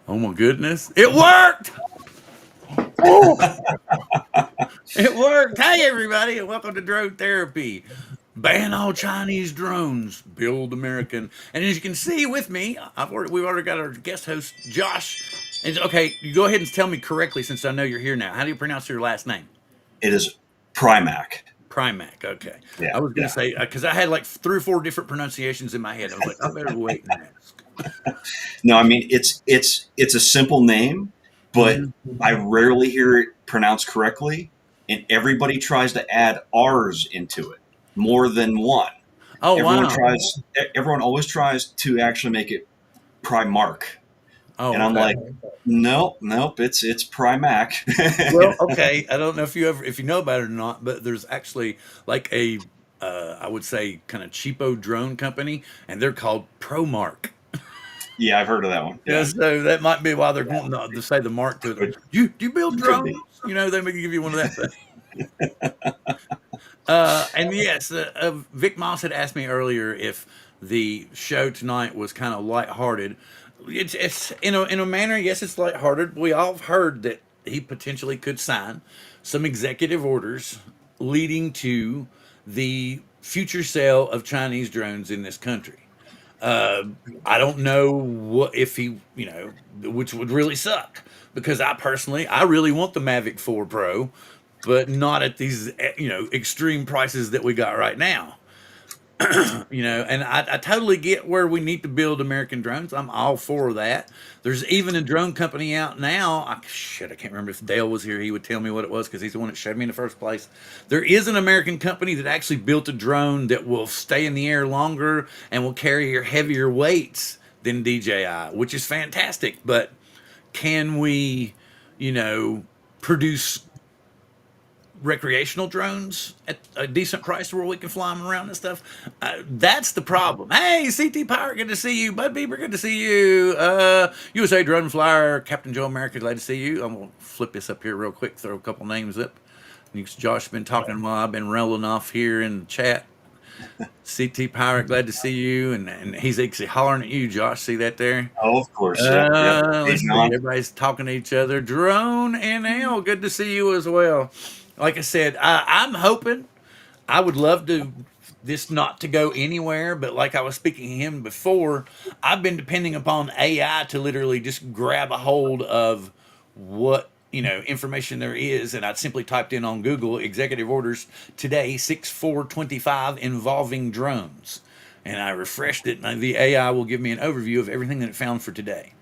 Oh my goodness. It worked. It worked. Hey everybody, and welcome to Drone Therapy. Ban all Chinese drones, build American. And as you can see with me, we've already got our guest host, Josh. And okay, you go ahead and tell me correctly since I know you're here now. How do you pronounce your last name? It is Prymak. Prymak. Okay. Yeah, I was going to yeah. say, because I had like 3 or 4 different pronunciations in my head. I was like, I better wait and ask. No, I mean it's a simple name, but Mhm. I rarely hear it pronounced correctly, and everybody tries to add R's into it more than one. Oh, Everyone wow. tries. Everyone always tries to actually make it Primark, Oh, and I'm okay. like, nope, nope. It's Prymak. Well, okay. I don't know if you know about it or not, but there's actually like I would say kind of cheapo drone company, and they're called ProMark. Yeah, I've heard of that one. Yeah, Yeah, so that might be why they're wanting to say the mark to it. could Do you build could drones? be. You know, they may give you one of that thing. And yes, Vic Moss had asked me earlier if the show tonight was kind of lighthearted. It's in a manner, yes, it's lighthearted. We all have heard that he potentially could sign some executive orders leading to the future sale of Chinese drones in this country. Uh, I don't know what if he, which would really suck because I really want the Mavic 4 Pro, but not at these, extreme prices that we got right now. And I totally get where we need to build American drones. I'm all for that. There's even a drone company out now. I can't remember if Dale was here. He would tell me what it was because he's the one that showed me in the first place. There is an American company that actually built a drone that will stay in the air longer and will carry heavier weights than DJI, which is fantastic. But can we, you know, produce recreational drones at a decent price where we can fly them around and stuff. That's the problem. Hey, CT Pirate, good to see you. Bud Bieber, good to see you. USA Drone Flyer, Captain Joe America, glad to see you. I'm going to flip this up here real quick, throw a couple names up. Josh been talking while I've been rolling off here in the chat. CT Pirate, glad to see you. And he's actually hollering at you, Josh. See that there? Oh, of course. Yep, yep. Hey, Let's see. John. Everybody's talking to each other. Drone NL, good to see you as well. Like I said, I'm hoping. I would love to this not to go anywhere, but like I was speaking to him before, I've been depending upon AI to literally just grab a hold of what information there is, and I simply typed in on Google executive orders today 6/4/25 involving drones, and I refreshed it, and the AI will give me an overview of everything that it found for today.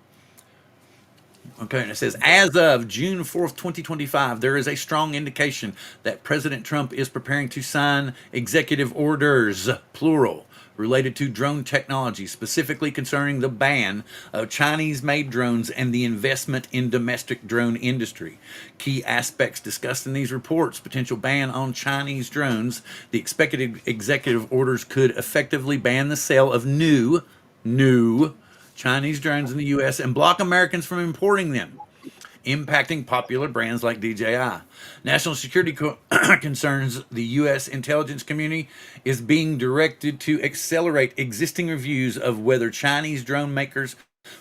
Okay, and it says, as of June 4th, 2025, there is a strong indication that President Trump is preparing to sign executive orders, plural, related to drone technology, specifically concerning the ban of Chinese-made drones and the investment in domestic drone industry. Key aspects discussed in these reports: potential ban on Chinese drones. The expected executive orders could effectively ban the sale of new Chinese drones in the U.S. and block Americans from importing them, impacting popular brands like DJI. National security concerns: the U.S. intelligence community is being directed to accelerate existing reviews of whether Chinese drone makers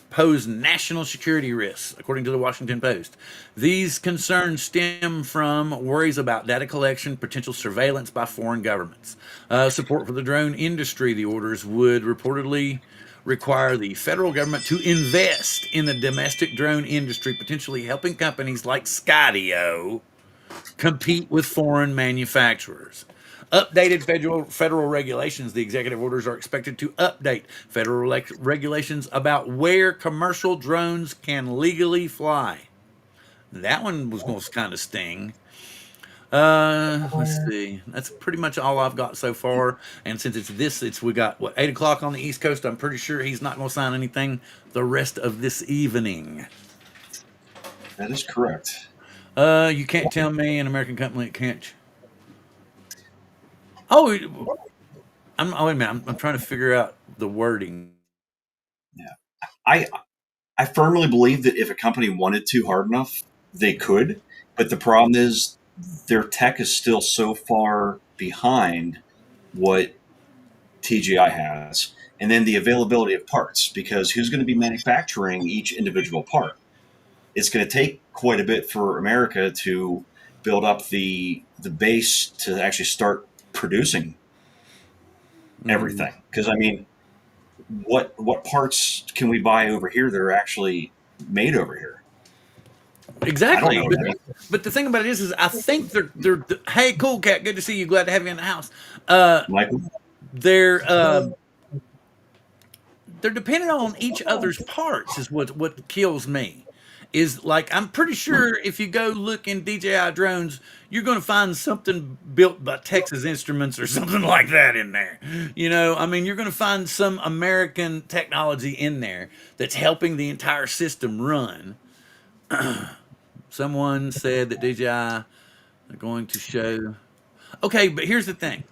pose national security risks, according to the Washington Post. These concerns stem from worries about data collection, potential surveillance by foreign governments. Support for the drone industry: the orders would reportedly require the federal government to invest in the domestic drone industry, potentially helping companies like Skydio compete with foreign manufacturers. Updated federal regulations. The executive orders are expected to update federal regulations about where commercial drones can legally fly. That one was going to kind of sting. Let's see. That's pretty much all I've got so far. And since it's we got what 8 o'clock on the East Coast. I'm pretty sure he's not going to sign anything the rest of this evening. That is correct. You can't tell me an American company can't. Oh, wait a minute. I'm trying to figure out the wording. Yeah. I I firmly believe that if a company wanted to hard enough, they could. But the problem is their tech is still so far behind what TGI has. and then the availability of parts, because who's going to be manufacturing each individual part? It's going to take quite a bit for America to build up the base to actually start producing everything. Because I mean, what parts can we buy over here that are actually made over here? I don't Exactly. know. But the thing about it is I think they're hey, cool cat, good to see you. Glad to have you in the house. Michael? They're they're dependent on each other's parts is what kills me. Is like I'm pretty sure if you go look in DJI drones, you're going to find something built by Texas Instruments or something like that in there. I mean, you're going to find some American technology in there that's helping the entire system run. Someone said that DJI are going to show. Okay, but here's the thing.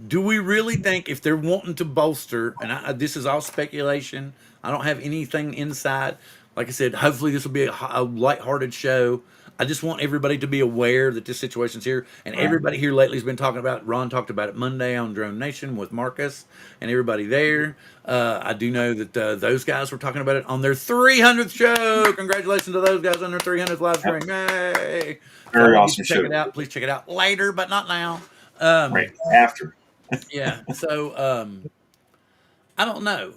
Do we really think if they're wanting to bolster, and this is all speculation, I don't have anything inside. Like I said, hopefully this will be a lighthearted show. I just want everybody to be aware that this situation's here, and Right. everybody here lately has been talking about. Ron talked about it Monday on Drone Nation with Marcus and everybody there. I do know that those guys were talking about it on their 300th show. Congratulations to those guys on their 300th live stream! Yay! For Very all of you to awesome check show. it out, please check it out later, but not now. Right after. Yeah. So I don't know.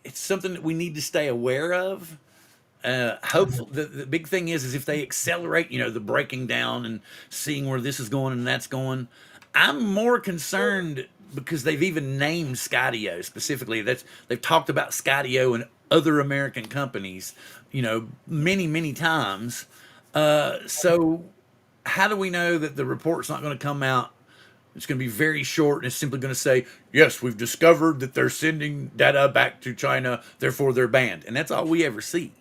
It's something that we need to stay aware of. Hopefully, the big thing is if they accelerate, the breaking down and seeing where this is going and that's going. I'm more concerned because they've even named Skydio specifically. They've talked about Skydio and other American companies, many times. So how do we know that the report's not going to come out? It's going to be very short, and it's simply going to say, yes, we've discovered that they're sending data back to China, therefore they're banned. And that's all we ever see.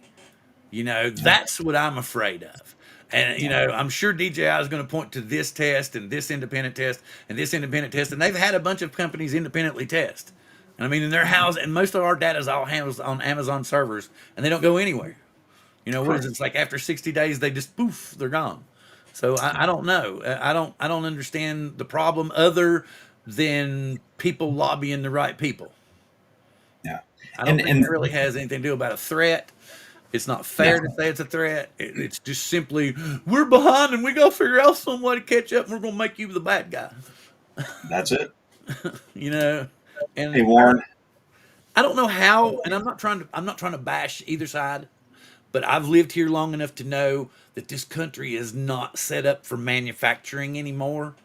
That's what I'm afraid of. And, I'm sure DJI is going to point to this test and this independent test and this independent test. And they've had a bunch of companies independently test. And I mean, in their house, and most of our data is all handled on Amazon servers, and they don't go anywhere. What is it? It's like after 60 days, they just poof, they're gone. So I don't know. I don't understand the problem other than people lobbying the right people. Yeah. I don't And think it really has anything to do about a threat. It's not fair no, to say it's a threat. It's just simply we're behind and we gotta figure out some way to catch up and we're gonna make you the bad guy. that's it. You know, Hey and Warren. I don't know how. And I'm not trying to bash either side. But I've lived here long enough to know that this country is not set up for manufacturing anymore.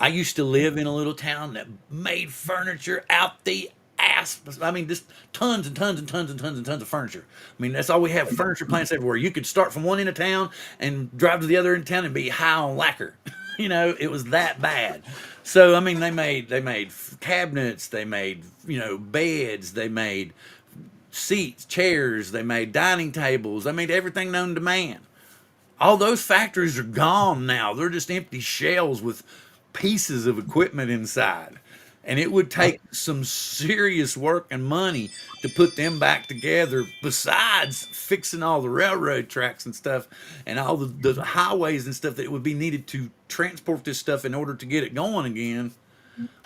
I used to live in a little town that made furniture out the ass. I mean, just tons and tons and tons and tons and tons of furniture. I mean, that's all we have, furniture plants everywhere. You could start from one end of town and drive to the other end of town and be high on lacquer. It was that bad. So I mean, they made cabinets, they made beds, they made seats, chairs, they made dining tables, they made everything known to man. All those factories are gone now. They're just empty shells with pieces of equipment inside. And it would take some serious work and money to put them back together, besides fixing all the railroad tracks and stuff and all the highways and stuff that would be needed to transport this stuff in order to get it going again.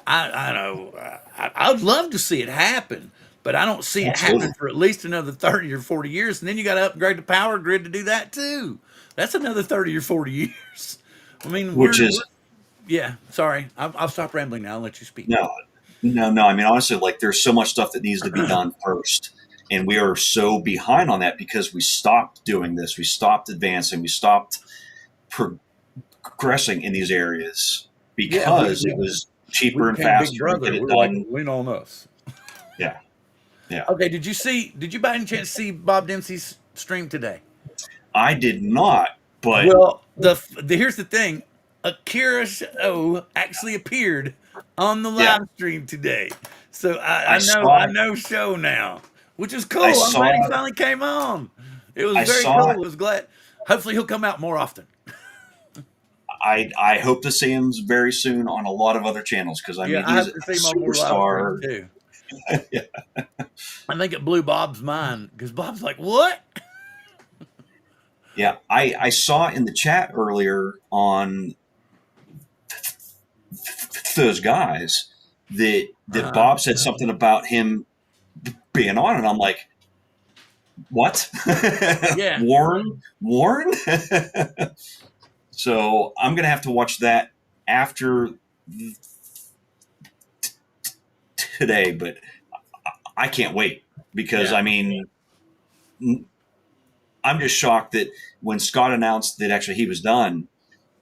I know. I'd love to see it happen, but I don't see it happening Absolutely. for at least another 30 or 40 years. And then you got to upgrade the power grid to do that too. That's another 30 or 40 years. I mean, Which is yeah, sorry. I'll stop rambling now. I'll let you speak. no. I mean, honestly, like there's so much stuff that needs to be done first, and we are so behind on that because we stopped doing this. We stopped advancing. We stopped progressing in these areas Yeah, because it was we cheaper and became Big faster to Brother. get We it were like, done. lean on us. Yeah, yeah. Okay, did you by any chance see Bob Dempsey's stream today? I did not, but Well, here's the thing. Akira Show actually appeared on the yeah, live stream today, so I I saw. know show now, which is I cool. I'm saw. glad he finally came on. It was I very saw. cool. I was glad. Hopefully, he'll come out more often. I hope to see him very soon on a lot of other channels because I Yeah, mean I he's hope a to see him on more live streams superstar. too. Yeah. I think it blew Bob's mind because Bob's like, "What?" Yeah, I saw in the chat earlier on those guys. that Bob said something about him being on, and I'm like, what? Yeah. Warren. So I'm gonna have to watch that after today, but I can't wait because Yeah. I mean, I'm just shocked that when Scott announced that actually he was done,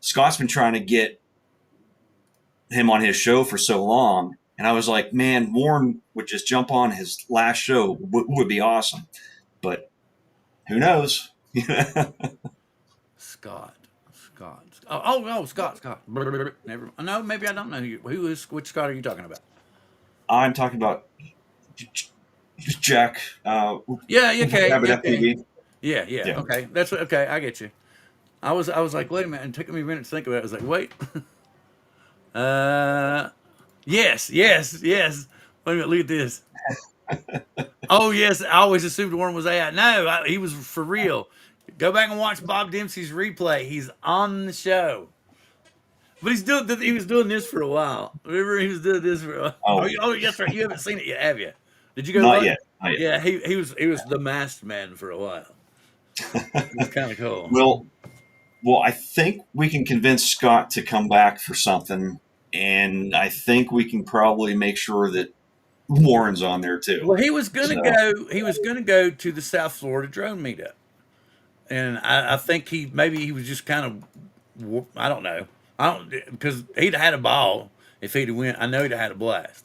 Scott's been trying to get him on his show for so long. And I was like, man, Warren would just jump on his last show would be awesome. But who knows? Scott. Scott. Never. No, maybe I don't know who is. Which Scott are you talking about? I'm talking about Jack. Yeah. Okay. Rabbit Okay. FTV. Yeah. Yeah. Yeah. Okay. That's okay. I get you. I was like, wait a minute. And it took me a minute to think about it. I was like, wait. uh. Yes. Yes. Yes. Wait a minute. Look at this. Oh yes. I always assumed Warren was AI. No, he was for real. Go back and watch Bob Dempsey's replay. He's on the show. But he was doing this for a while. Remember, he was doing this for a while. Oh, Oh, yes, right. You haven't seen it yet, have you? Did you go not look? yet. Not yet. Yeah, he was the masked man for a while. It was kind of cool. Well, I think we can convince Scott to come back for something, and I think we can probably make sure that Warren's on there too. Well, he was gonna So, go. He was gonna go to the South Florida drone meetup, and I think maybe he was just kind of, I don't know. I don't, because he'd have had a ball if he'd have went. I know he'd have had a blast.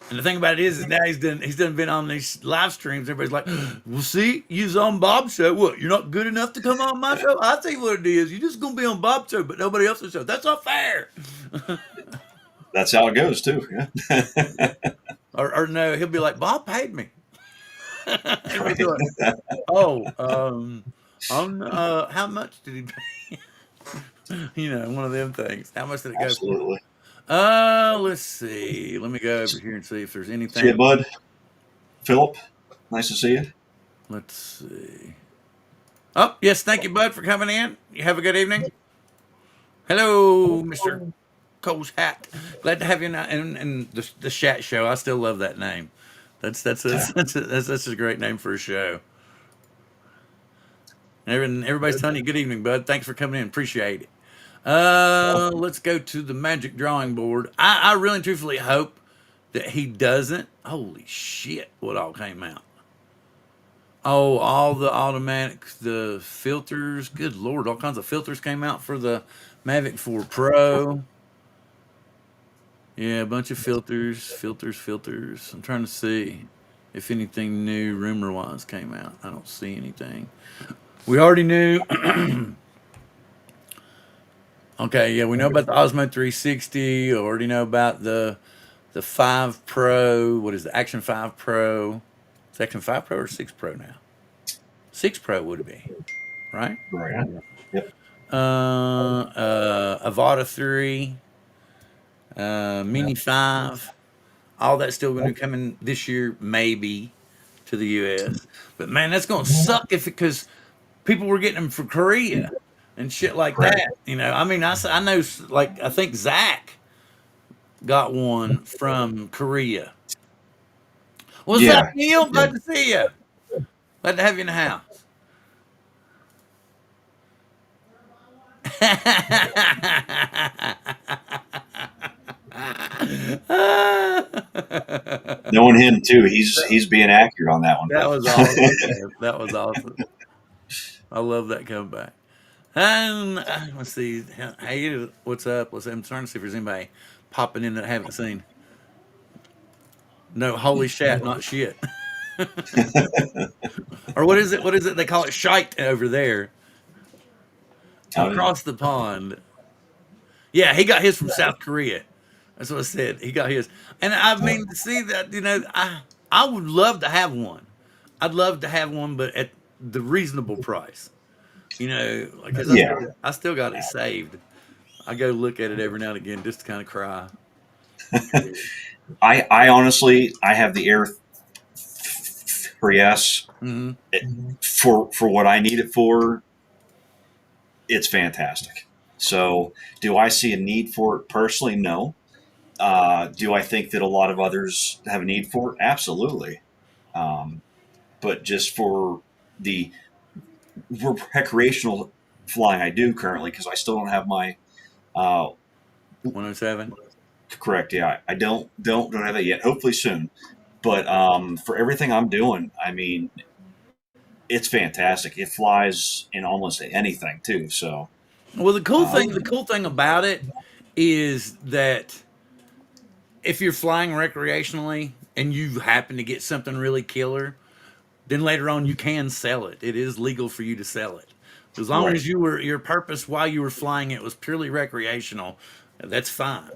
And the thing about it is now he's done been on these live streams. Everybody's like, "Well, see, you's on Bob's show. What? You're not good enough to come on my show? I tell you what it is. You're just gonna be on Bob's show, but nobody else's show. That's not fair." that's how it goes too. Yeah. Or no, he'll be like, "Bob paid me." And we'd be like, "Oh, how much did he pay?" One of them things. How much did it go for? Absolutely. Let's see. Let me go over here and see if there's See you, anything. bud. Philip, nice to see you. Let's see. Oh, yes. Thank you, bud, for coming in. You have a good evening. Hello, Mr. Cole's Hat. Glad to have you in the Chat Show. I still love that name. That's a great name for a show. Everybody's telling you good evening, bud. Thanks for coming in. Appreciate it. Let's go to the magic drawing board. I really and truthfully hope that he doesn't. Holy shit, what all came out? Oh, all the filters. Good Lord, all kinds of filters came out for the Mavic 4 Pro. Yeah, a bunch of filters. I'm trying to see if anything new rumor-wise came out. I don't see anything. We already knew. Okay, yeah, we know about the Osmo 360. We already know about the 5 Pro. What is the Action 5 Pro? Is it Action 5 Pro or 6 Pro now? 6 Pro would be, right? Right. Yep. Avata 3, Mini 5. All that's still going to be coming this year, maybe, to the U.S. But man, that's going to suck because people were getting them from Korea and shit like that. I mean, I know, like, I think Zach got one from Korea. What's Yeah. up, Neil? Glad to see you. Glad to have you in the house. Knowing him too, he's being accurate on that one. That was awesome. That was awesome. I love that comeback. And let's see. Hey, what's up? I'm trying to see if there's anybody popping in that I haven't seen. No, holy shit, not shit. Or what is it? What is it? They call it shite over there. Across the pond. Yeah, he got his from South Korea. That's what I said. He got his. And I mean, to see that, I would love to have one. I'd love to have one, but at the reasonable price. Because I still got it saved. I go look at it every now and again just to kind of cry. I honestly, I have the Air 3S. Mm-hmm. For what I need it for, it's fantastic. So, do I see a need for it personally? No. Do I think that a lot of others have a need for it? Absolutely. Um, but just for the recreational flying I do currently, because I still don't have my uh, 107. correct. Yeah, I don't have that yet. Hopefully soon. But for everything I'm doing, I mean, it's fantastic. It flies in almost anything too. So Well, um, the cool thing about it is that if you're flying recreationally and you happen to get something really killer, then later on you can sell it. It is legal for you to sell it. As long right, as your purpose while you were flying it was purely recreational, that's fine.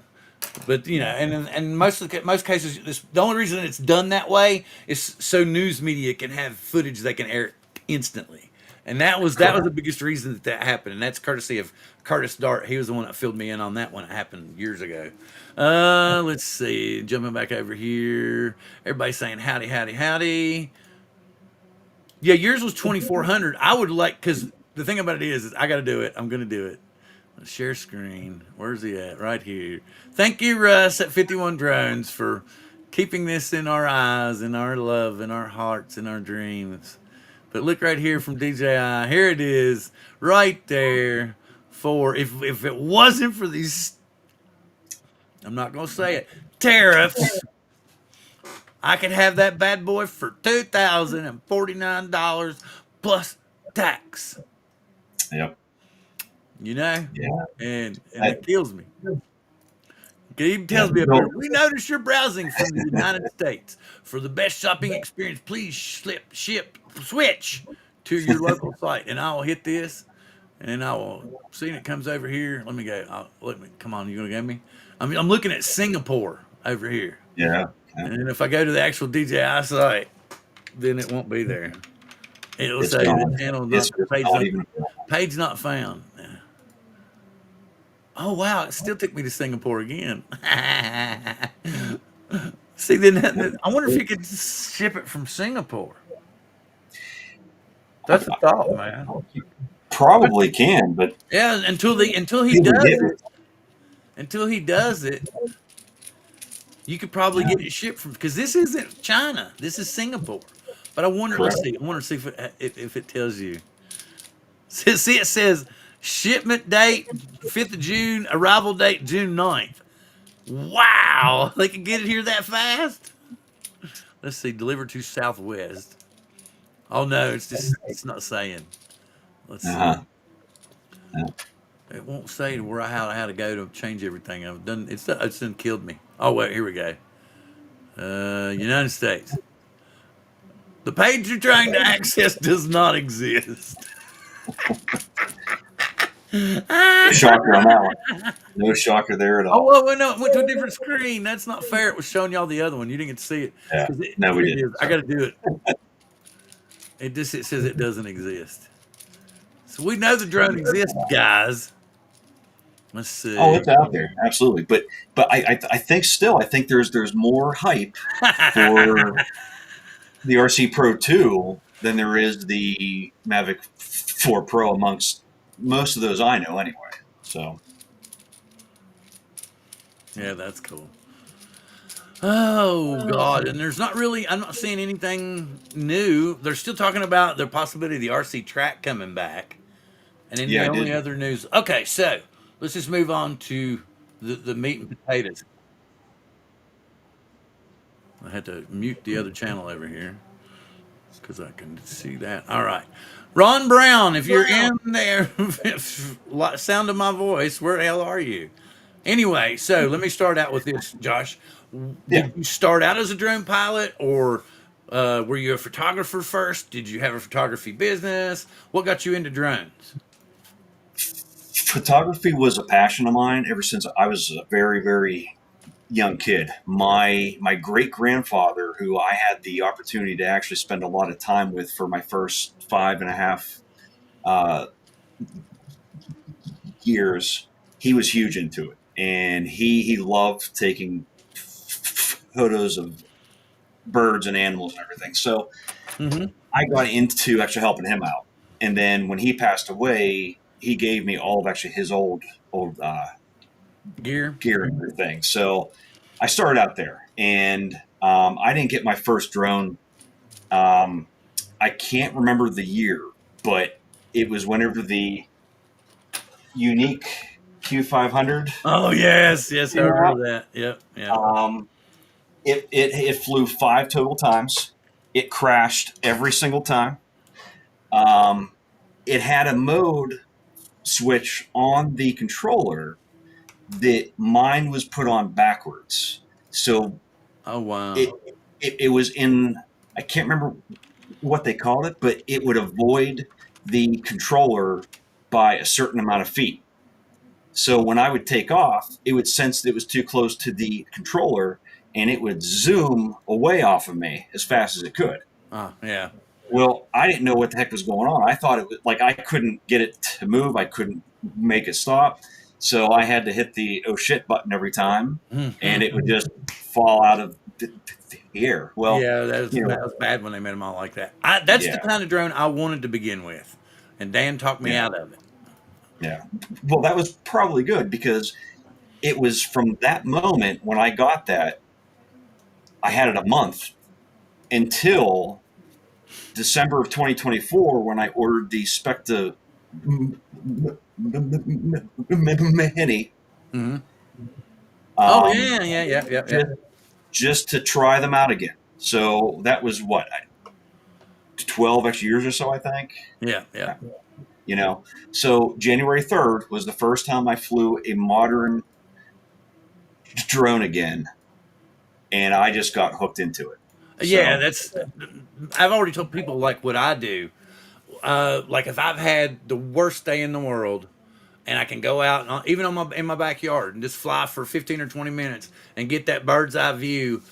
But and most cases, the only reason it's done that way is so news media can have footage they can air instantly. And that was correct. the biggest reason that happened, and that's courtesy of Curtis Dart. He was the one that filled me in on that when it happened years ago. Let's see, jumping back over here, everybody saying howdy, howdy, howdy. Yeah, yours was 2,400. I would like because the thing about it is I got to do it. I'm going to do it. Share screen. Where's he at? Right here. Thank you, Russ at 51 Drones, for keeping this in our eyes, in our love, in our hearts, in our dreams. But look right here from DJI. Here it is, right there. For if it wasn't for these, I'm not gonna say it, tariffs, I could have that bad boy for $2,049 plus tax. Yep. You know, Yeah. and I, it kills me. It even yeah. tells me up here, No. we notice you're browsing from the United States. For the best shopping experience, please switch to your local site. And I'll hit this, and I will see it comes over here. Let me go. Come on, you gonna get me? I'm looking at Singapore over here. Yeah. Yeah. And then if I go to the actual DJI site, then it won't be there. It'll It's say the gone. channel It's not even. page not found. Oh wow! It still took me to Singapore again. See, I wonder if you could ship it from Singapore. That's a thought, man. But Probably can, but yeah, who would get it? until he does it, you could probably Yeah, get it shipped from because this isn't China. This is Singapore. But I wonder. Let's correct. see. I wonder to see if it tells you. See, it says shipment date 5th of June, arrival date June 9th. Wow, they can get it here that fast. Let's see, delivered to Southwest. Oh no, it's not saying. Let's see. Uh-huh. Yeah. It won't say where how to go to change everything. I've done it's done killed me. Oh wait, here we go. United States. The page you're trying to access does not exist. No shocker on that one. No shocker there at Oh all. well, no, it went to a different screen. That's not fair. It was showing y'all the other one. You didn't get to see it. Yeah. 'Cause No, we here it didn't. is. I got to do it. It says it doesn't exist. So we know the drone exists, guys. Let's Oh, see. it's out there, absolutely. But I think still I think there's more hype for the RC Pro 2 than there is the Mavic 4 Pro amongst most of those I know anyway. So Yeah, that's cool. Oh God! And there's not really. I'm not seeing anything new. They're still talking about the possibility of the RC track coming back, and then yeah, the I only did. other news. Okay, so let's just move on to the meat and potatoes. I had to mute the other channel over here because I can see that. All right, Ron Brown, if you're in there, sound of my voice, where the hell are you? Anyway, so let me start out with this, Josh. Yeah. Did you start out as a drone pilot, or were you a photographer first? Did you have a photography business? What got you into drones? Photography was a passion of mine ever since I was a very young kid. My great grandfather, who I had the opportunity to actually spend a lot of time with for my first 5.5 uh, years, he was huge into it, and he loved taking photos of birds and animals and everything. So Mm-hmm. I got into actually helping him out, and then when he passed away, he gave me all of actually his old Gear. gear and everything. So I started out there, and I didn't get my first drone. I can't remember the year, but it was whenever the unique Q500 Oh yes, yes, I came out. remember that. Yep, yep. Um, it flew 5 total times. It crashed every single time. Um, it had a mode switch on the controller that mine was put on backwards. So Oh it, wow. it was in, I can't remember what they called it, but it would avoid the controller by a certain amount of feet. So when I would take off, it would sense that it was too close to the controller and it would zoom away off of me as fast as it could. Oh yeah. Well, I didn't know what the heck was going on. I thought it was like I couldn't get it to move. I couldn't make it stop. So I had to hit the oh shit button every time and it would just fall out of the air. Well, Yeah, you that know, was bad when they made them all like that. That's the yeah, kind of drone I wanted to begin with, and Dan talked me yeah, out of it. yeah. Well, that was probably good because it was from that moment when I got that, I had it a month until December of 2024 when I ordered the Specta Mini. Hmm. Oh Um, yeah, yeah, yeah, yeah, yeah, just, just to try them out again. So that was what 12 extra years or so, I think. yeah, yeah. You know, so January 3rd was the first time I flew a modern drone again, and I just got hooked into it. Yeah, So that's. I've already told people like what I do. Like if I've had the worst day in the world, and I can go out and even on my in my backyard and just fly for 15 or 20 minutes and get that bird's eye view,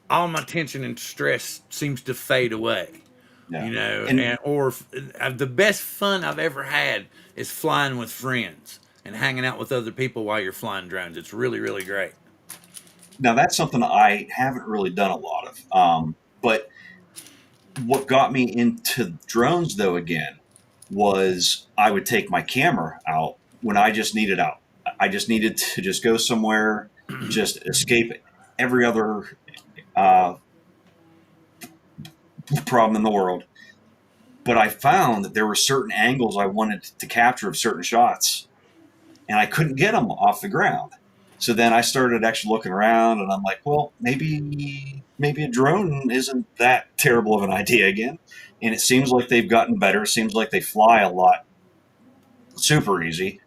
all my tension and stress seems to fade away. yeah, You know, and and or the best fun I've ever had is flying with friends and hanging out with other people while you're flying drones. It's really, really great. now that's something I haven't really done a lot of. But what got me into drones though again was I would take my camera out when I just needed out. I just needed to just go somewhere, just escape every other uh, problem in the world. But I found that there were certain angles I wanted to capture of certain shots, and I couldn't get them off the ground. So then I started actually looking around, and I'm like, well, maybe a drone isn't that terrible of an idea again. And it seems like they've gotten better. It seems like they fly a lot super easy,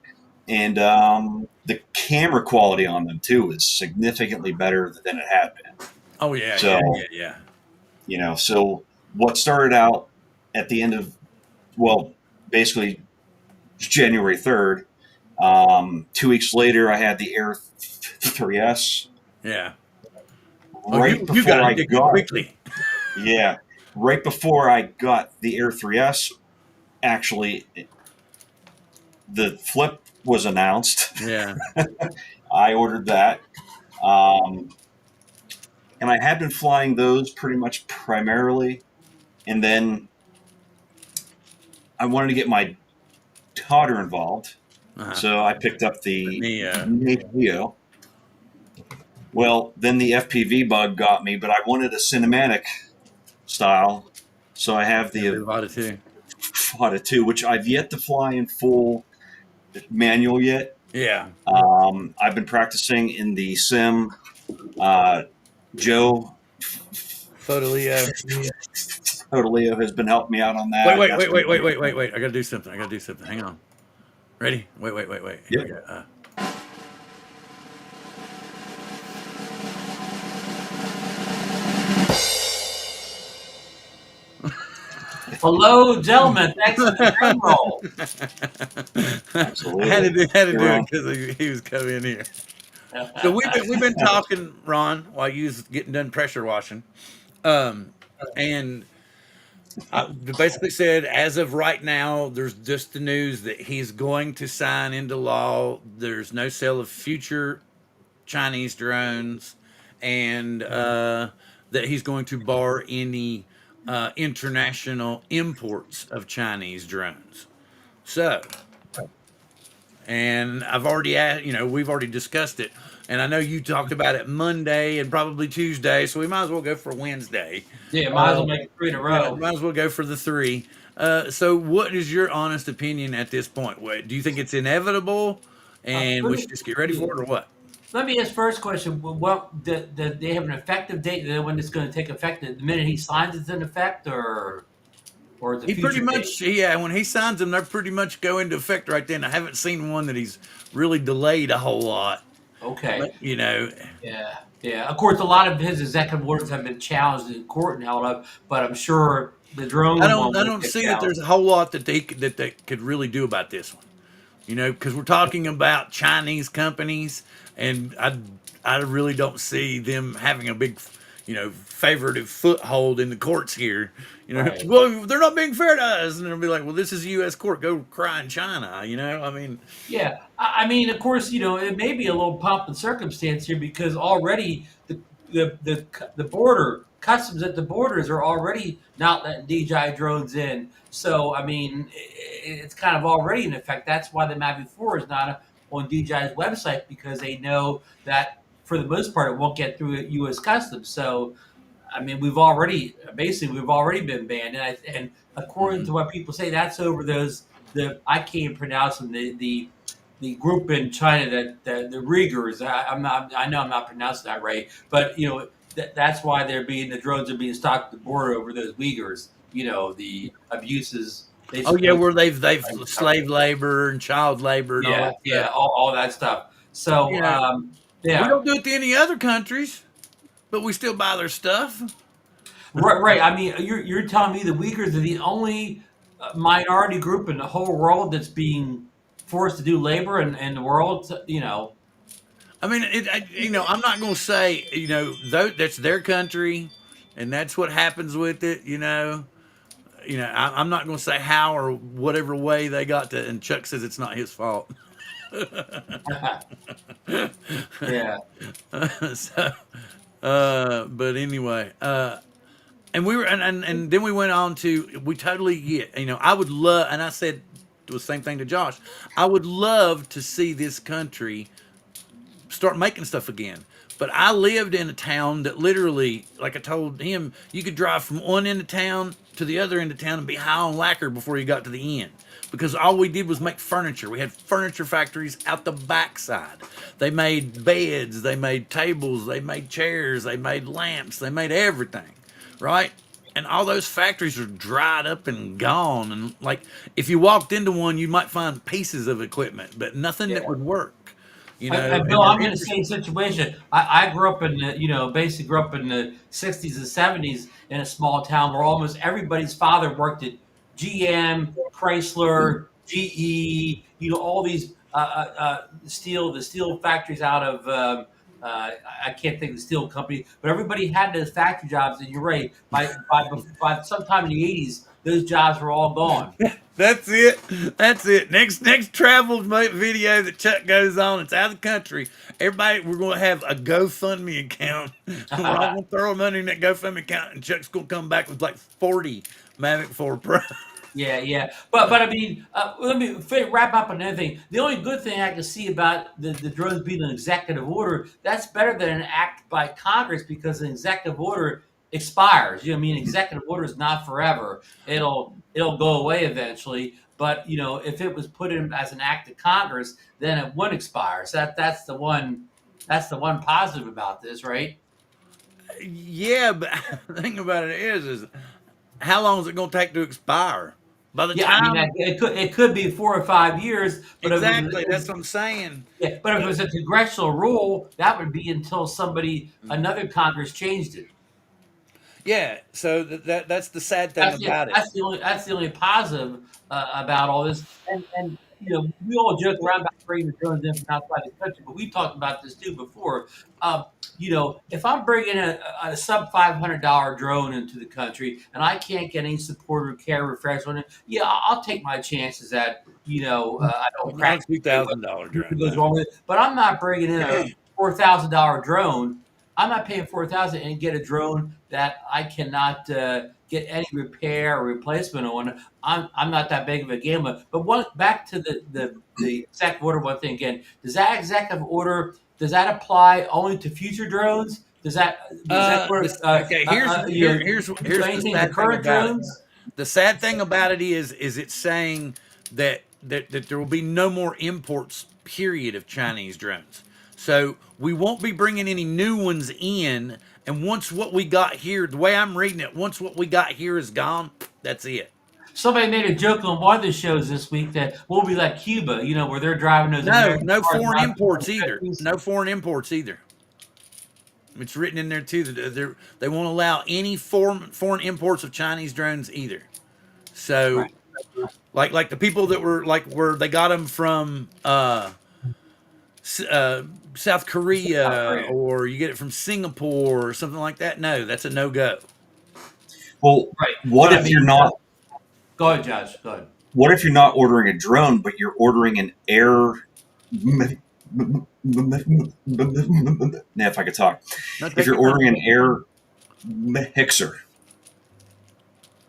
and the camera quality on them too is significantly better than it had been. Oh yeah, yeah, So yeah, yeah. so what started out at the end of, well, basically January 3rd. 2 weeks later, I had the Air 3S. Yeah. Oh, Right you got before I addicted got, quickly. yeah, right before I got the Air 3S, actually, the Flip was announced. Yeah. I ordered that. Um, and I had been flying those pretty much primarily. And then I wanted to get my daughter involved. Uh-huh. So I picked up the Me, Neo. Well, then the FPV bug got me, but I wanted a cinematic style. So I have yeah, the the Avata too. Fada 2, which I've yet to fly in full manual yet. Yeah. I've been practicing in the sim. Uh, Joe Photoleo. Leo has been helping me out on Wait, that. wait, That's wait, been wait, wait, great. wait, wait, wait. I gotta do something. I gotta do something. Hang on. Ready? Wait, wait, wait, wait. Here we Yeah. go. Hello, gentlemen. Thanks for the drum roll. Absolutely. I had to do You're it on. because he was coming in here. So we've been talking, Ron, while you was getting done pressure washing, and I basically said as of right now, there's just the news that he's going to sign into law. There's no sale of future Chinese drones, and that he's going to bar any international imports of Chinese drones. So And I've already asked, we've already discussed it. And I know you talked about it Monday and probably Tuesday, so we might as well go for Wednesday. Yeah, might as well make it 3 in a Yeah, row. might as well go for the three. So, what is your honest opinion at this point? Do you think it's inevitable, and Let we me should just get ready for it, or what? let me ask first question. What they have an effective date when it's going to take effect? The minute he signs, it's in effect, or the He pretty future date? much, yeah, when he signs them, they pretty much go into effect right then. I haven't seen one that he's really delayed a whole lot, Okay. but Yeah, yeah. Of course, a lot of his executive orders have been challenged in court and held up, but I'm sure the drone one I won't don't get see that challenged. there's a whole lot that they could really do about this one. Because we're talking about Chinese companies, and I really don't see them having a big, favorative foothold in the courts here. Right. Well, they're not being fair to us, and they'll be like, well, this is a U.S. court. Go cry in China. I mean, Yeah, I mean, of course, it may be a little pomp and circumstance here because already the border customs at the borders are already not letting DJI drones in. So I mean, it's kind of already in effect. That's why the Mavic 4 is not on DJI's website because they know that for the most part it won't get through U.S. customs. So I mean, we've already been banned, and according to what people say, that's over the I can't pronounce them the group in China that the Uyghurs. I know I'm not pronouncing that right, but that's why the drones are being stocked at the border over those Uyghurs. The abuses they oh yeah, supposed where they've to slave labor and child labor and all yeah, that yeah, stuff. all that stuff. So You know, we yeah. don't do it to any other countries, but we still buy their stuff. Right, right. I mean, you're telling me the Uyghurs are the only minority group in the whole world that's being forced to do labor in the world. I mean, I'm not going to say, though that's their country, and that's what happens with it. I'm not going to say how or whatever way they got to. And Chuck says it's not his fault. Yeah, so, but anyway, and we were, and then we went on to, we totally get, I would love, and I said the same thing to Josh. I would love to see this country start making stuff again. But I lived in a town that literally, like I told him, you could drive from one end of town to the other end of town and be high on lacquer before you got to the end. Because all we did was make furniture. We had furniture factories out the backside. They made beds, they made tables, they made chairs, they made lamps, they made everything, right? And all those factories are dried up and gone. And like, if you walked into one, you might find pieces of equipment, but nothing that yeah. would work. Bill, And I'm they're in the same situation. I grew up in basically grew up in the '60s and '70s in a small town where almost everybody's father worked at GM, Chrysler, GE. All these the steel factories out of I can't think of the steel company, but everybody had those factory jobs. And you're right. By sometime in the '80s, those jobs were all gone. that's it. That's it. Next travel video that Chuck goes on. It's out of the country. Everybody, we're going to have a GoFundMe account. We're all going to throw money in that GoFundMe account, and Chuck's going to come back with like 40 Mavic 4 Pro. Yeah, yeah, but I mean, let me wrap up on another thing. The only good thing I can see about the drones being an executive order, that's better than an act by Congress because an executive order expires. You know what I mean? Executive order is not forever. It'll go away eventually. But if it was put in as an act of Congress, then it would expire. So that's the one positive about this, right? Yeah, but the thing about it is how long is it going to take to expire? By the Yeah, I mean, time, it could be 4 or 5 years, but if it was, exactly, that's what I'm saying. yeah, but if it was a congressional rule, that would be until another Congress changed it. Yeah, so that's the sad thing about it. That's the only positive about all this. And we all joke around about bringing the drones in from outside the country, but we've talked about this too before. If I'm bringing a sub $500 drone into the country and I can't get any support or care refresh on it, yeah, I'll take my chances that I don't Not crack a $2,000 what drone. goes No. wrong with it. But I'm not bringing in a $4,000 drone I'm not paying 4,000 and get a drone that I cannot get any repair or replacement on. I'm not that big of a gambler. But back to the executive order. One thing again, does that executive order apply only to future drones? Does the executive order Okay, here's do the anything to sad thing current about it. drones? The sad thing about it is it's saying that there will be no more imports, period, of Chinese drones. So we won't be bringing any new ones in. And once what we got here, the way I'm reading it, once what we got here is gone, that's it. Somebody made a joke on one of the shows this week that we'll be like Cuba, where they're driving those No, American no cars foreign out to imports the either. 50s. No foreign imports either. It's written in there too that they won't allow any foreign imports of Chinese drones either. So, Right. like the people that were like where they got them from South South Korea, Korea. or you get it from Singapore or something like that. No, that's a no go. Well, Right. what But I if mean, you're not? go ahead, Josh. Go ahead. What if you're not ordering a drone, but you're ordering an air? Now, if I could talk, No, if take you're your time. ordering an air mixer,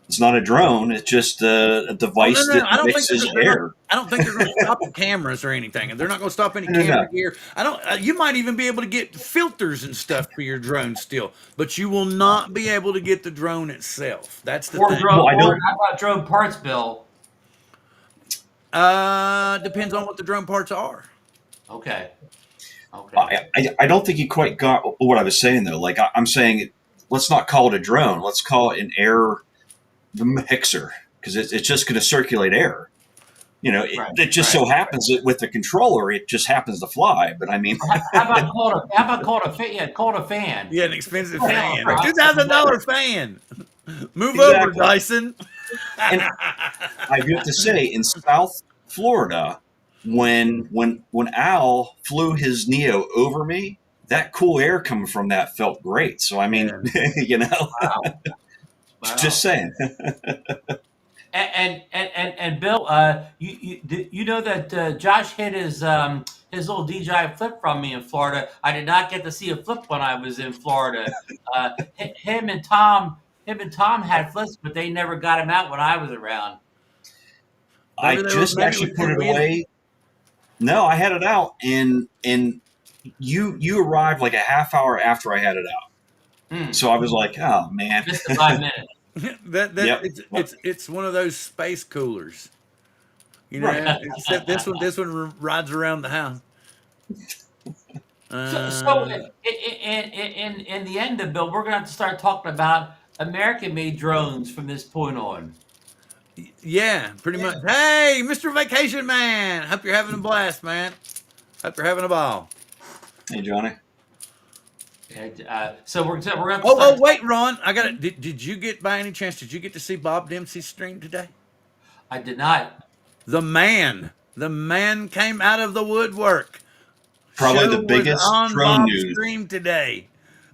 it's not a drone. It's just a Oh device no, that I don't think mixes air. I don't think they're going to stop the cameras or anything, and they're not going to stop any No, no, camera no. gear. I don't. You might even be able to get filters and stuff for your drone still, but you will not be able to get the drone itself. That's the Or thing. drone. Well, I Or don't. how about drone parts, Bill? Depends on what the drone parts are. Okay. Okay. I don't think you quite got what I was saying though. Like I'm saying, let's not call it a drone. Let's call it an air mixer because it's just going to circulate air. Right. It just so happens that with the controller, it just happens to fly. But I mean, How about call it a fan? Yeah, call it a fan. Yeah, an expensive Oh, fan, a right. $2,000 fan. Move over, exactly. Dyson. And I have to say, in South Florida, when Al flew his Neo over me, that cool air coming from that felt great. So I mean, Wow. Wow. just saying. And Bill, you know that Josh hit his little DJI flip from me in Florida. I did not get to see a flip when I was in Florida. Him and Tom had flips, but they never got him out when I was around. I just actually put it away. No, I had it out, and you arrived like a half hour after I had it out. So I was like, oh man, Just 5 minutes. Yep. It's one of those space coolers. Right. Except this one rides around the house. So in the end of Bill, we're gonna have to start talking about American-made drones from this point on. Yeah, pretty much. Hey, Mr. Vacation Man, hope you're having a blast, man. Hope you're having a ball. Hey Johnny. And, so we're gonna. Oh, wait, Ron, I got it. Did you get by any chance? Did you get to see Bob Dempsey's stream today? I did not. The man came out of the woodwork. Probably Show the biggest was on drone Bob's news. stream today.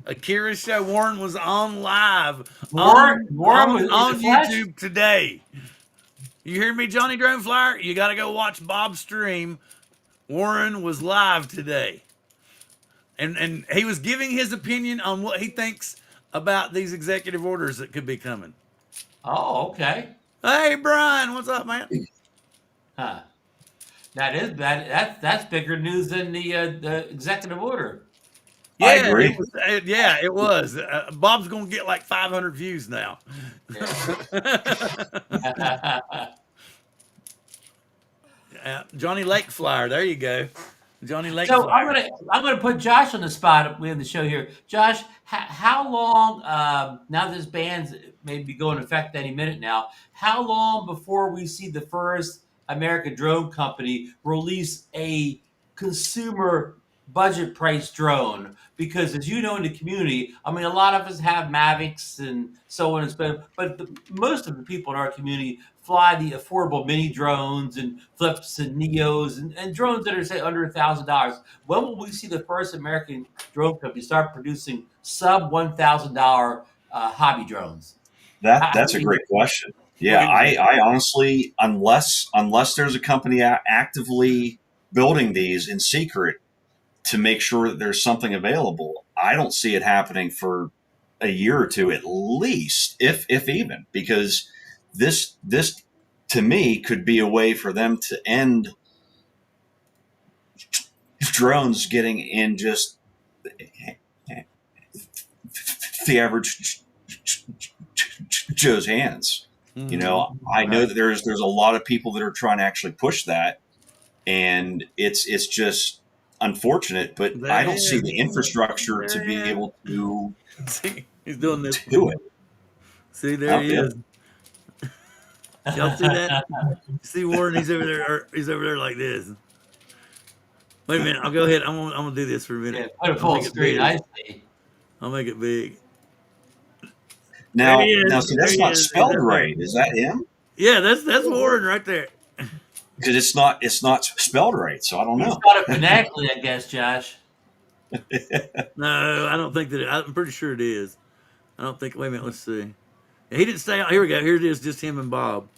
Akira's show. Warren was on live Warren was in on the flesh? YouTube today. You hear me, Johnny Drone Flyer? You got to go watch Bob's stream. Warren was live today, and he was giving his opinion on what he thinks about these executive orders that could be coming. Oh, okay. Hey, Brian, what's up, man? Huh. That's bigger news than the executive order. Yeah, I agree. It was. Bob's gonna get like 500 views now. Johnny Lake Flyer. There you go, Johnny Lake. So Flyer. I'm gonna put Josh on the spot. We have the show here. Josh, how long? Now this ban's may be going into effect any minute now. How long before we see the first American drone company release a consumer budget price drone? Because as you know, in the community, I mean, a lot of us have Mavics and so on and so on, but most of the people in our community fly the affordable mini drones and flips and neos and drones that are say under $1,000. When will we see the first American drone company start producing sub $1,000 hobby drones? That's a great question. Yeah, I honestly, unless there's a company actively building these in secret to make sure that there's something available, I don't see it happening for a year or two at least, if even, because this to me could be a way for them to end drones getting in just the average Joe's hands. You know, I know that there's a lot of people that are trying to actually push that, and it's just unfortunate, but I don't see the infrastructure to be able to See, he's doing this. do it. See, there he Yeah. is. Y'all see that? See Warren? He's over there. He's over there like this. Wait a minute. I'll go ahead. I'm gonna do this for a minute. Yeah, put it full screen. I see. I'll make it big. Now, There he is. see, that's There he not is. spelled Is that right. Is that him? Yeah, that's Warren right there. Because it's not spelled right, so I don't He's know. got it phonetically, I guess, Josh. No, I don't think that. I'm pretty sure it is. I don't think. Wait a minute. Let's see. He didn't say. Here we go. Here it is. Just him and Bob.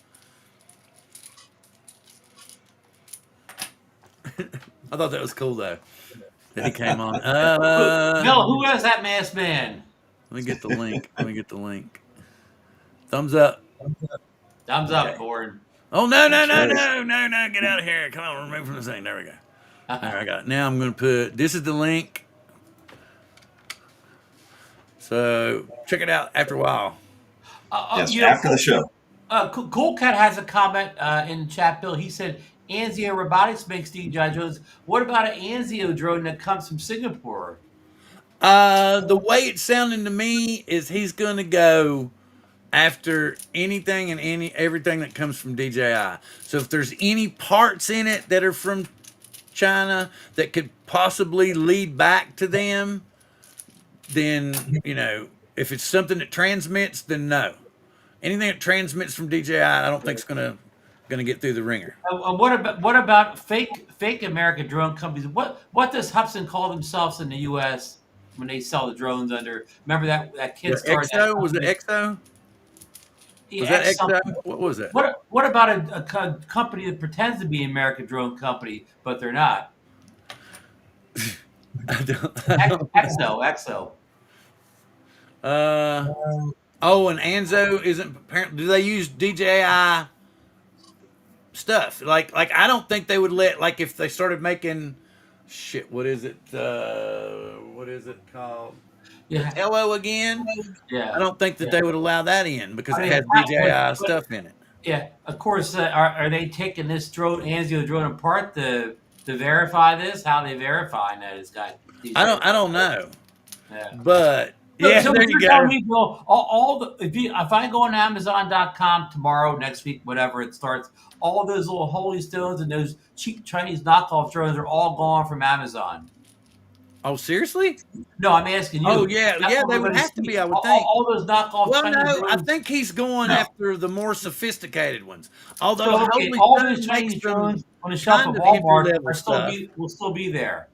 I thought that was cool though. That he came on. No, who was that masked man? Let me get the link. Let me get the link. Thumbs up. Thumbs up, Warren. Oh no! Get out of here! Come on, remove from the thing. There we go. There I got it. Now I'm going to put. This is the link. So check it out after a while. Yes, after the show. Cool Cat has a comment in the chat, Bill. He said, Anzio Robotics makes DJI drones. What about an Anzio drone that comes from Singapore? The way it's sounding to me is he's going to go after anything and everything that comes from DJI. So if there's any parts in it that are from China that could possibly lead back to them, then, you know, if it's something that transmits, then no. Anything that transmits from DJI, I don't think is gonna get through the ringer. What about fake American drone companies? What does Hudson call themselves in the U.S. when they sell the drones under? Remember that kid started. XO? Was it XO? Was that XO? What was it? What about a company that pretends to be an American drone company, but they're not? XO. Oh, and Anzo isn't apparently. Do they use DJI stuff? Like I don't think they would let, like, if they started making shit. What is it? What is it called? Yeah. Hello again. Yeah. I don't think that they would allow that in because it has DJI stuff in it. Yeah, of course. Are they taking this Anzio drone apart to verify this? How they verifying that it's got? I don't know. Yeah. But So there you go. telling me, Bill, if I go on Amazon.com tomorrow, next week, whatever it starts, all those little holy stones and those cheap Chinese knockoff drones are all gone from Amazon. Oh, seriously? No, I'm asking you. Oh, yeah, they would have to be, I would think. All those knockoff. Well, Chinese no, drones. I think he's going after the more sophisticated ones. Although all those Chinese drones on the shelf of Walmart will still be there.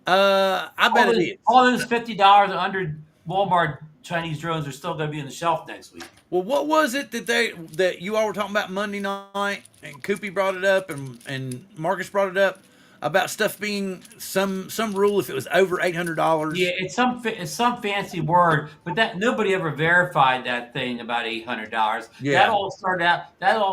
I bet it is. All those $50 under Walmart Chinese drones are still going to be on the shelf next week. Well, what was it that you all were talking about Monday night, and Koopy brought it up, and Marcus brought it up about stuff being some rule if it was over $800? Yeah, it's some fancy word, but that nobody ever verified that thing about $800. Yeah. That all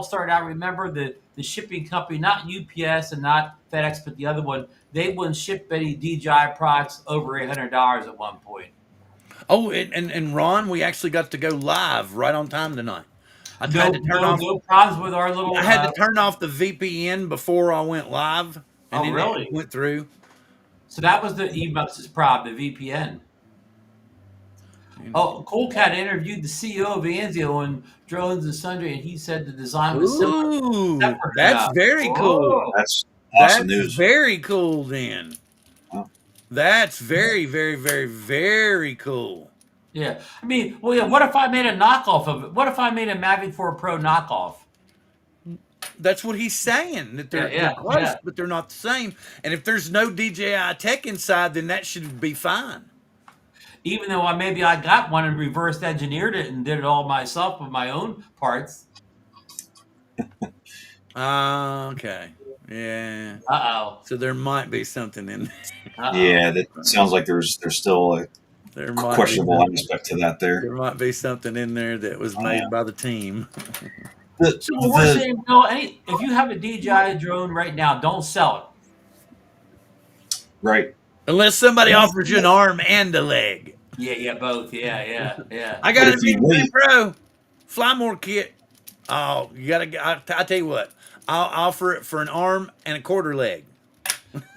started out. Remember the shipping company, not UPS and not FedEx, but the other one. They wouldn't ship any DJI products over $800 at one point. Oh, and Ron, we actually got to go live right on time tonight. I had to turn off. No problems with our little. I had to turn off the VPN before I went live. And really? It went through. So that was the eMux's problem, the VPN. Oh, Cool Cat interviewed the CEO of Anzio on Drones and Sundry, and he said the design was similar. Ooh, that's very cool. That's awesome news. News. Very cool then. Oh. That's very, very, very, very cool. Yeah. I mean, well, yeah, what if I made a knockoff of it? What if I made a Mavic 4 Pro knockoff? That's what he's saying, that they're close, but they're not the same. And if there's no DJI tech inside, then that should be fine. Even though maybe I got one and reverse engineered it and did it all myself with my own parts. Okay. Yeah. Uh So there might be something in there. oh. Uh Yeah, that sounds like there's still a There might be questionable something. aspect to that there. There might be something in there that was made by the team. The So what we're the saying, Bill, if you have a DJI drone right now, don't sell it. right. Unless somebody But offers you an arm and a leg. Yeah, both. Yeah. I got if an you M3 wait, Pro Fly More kit. Oh, you gotta. I tell you what. I'll offer it for an arm and a quarter leg.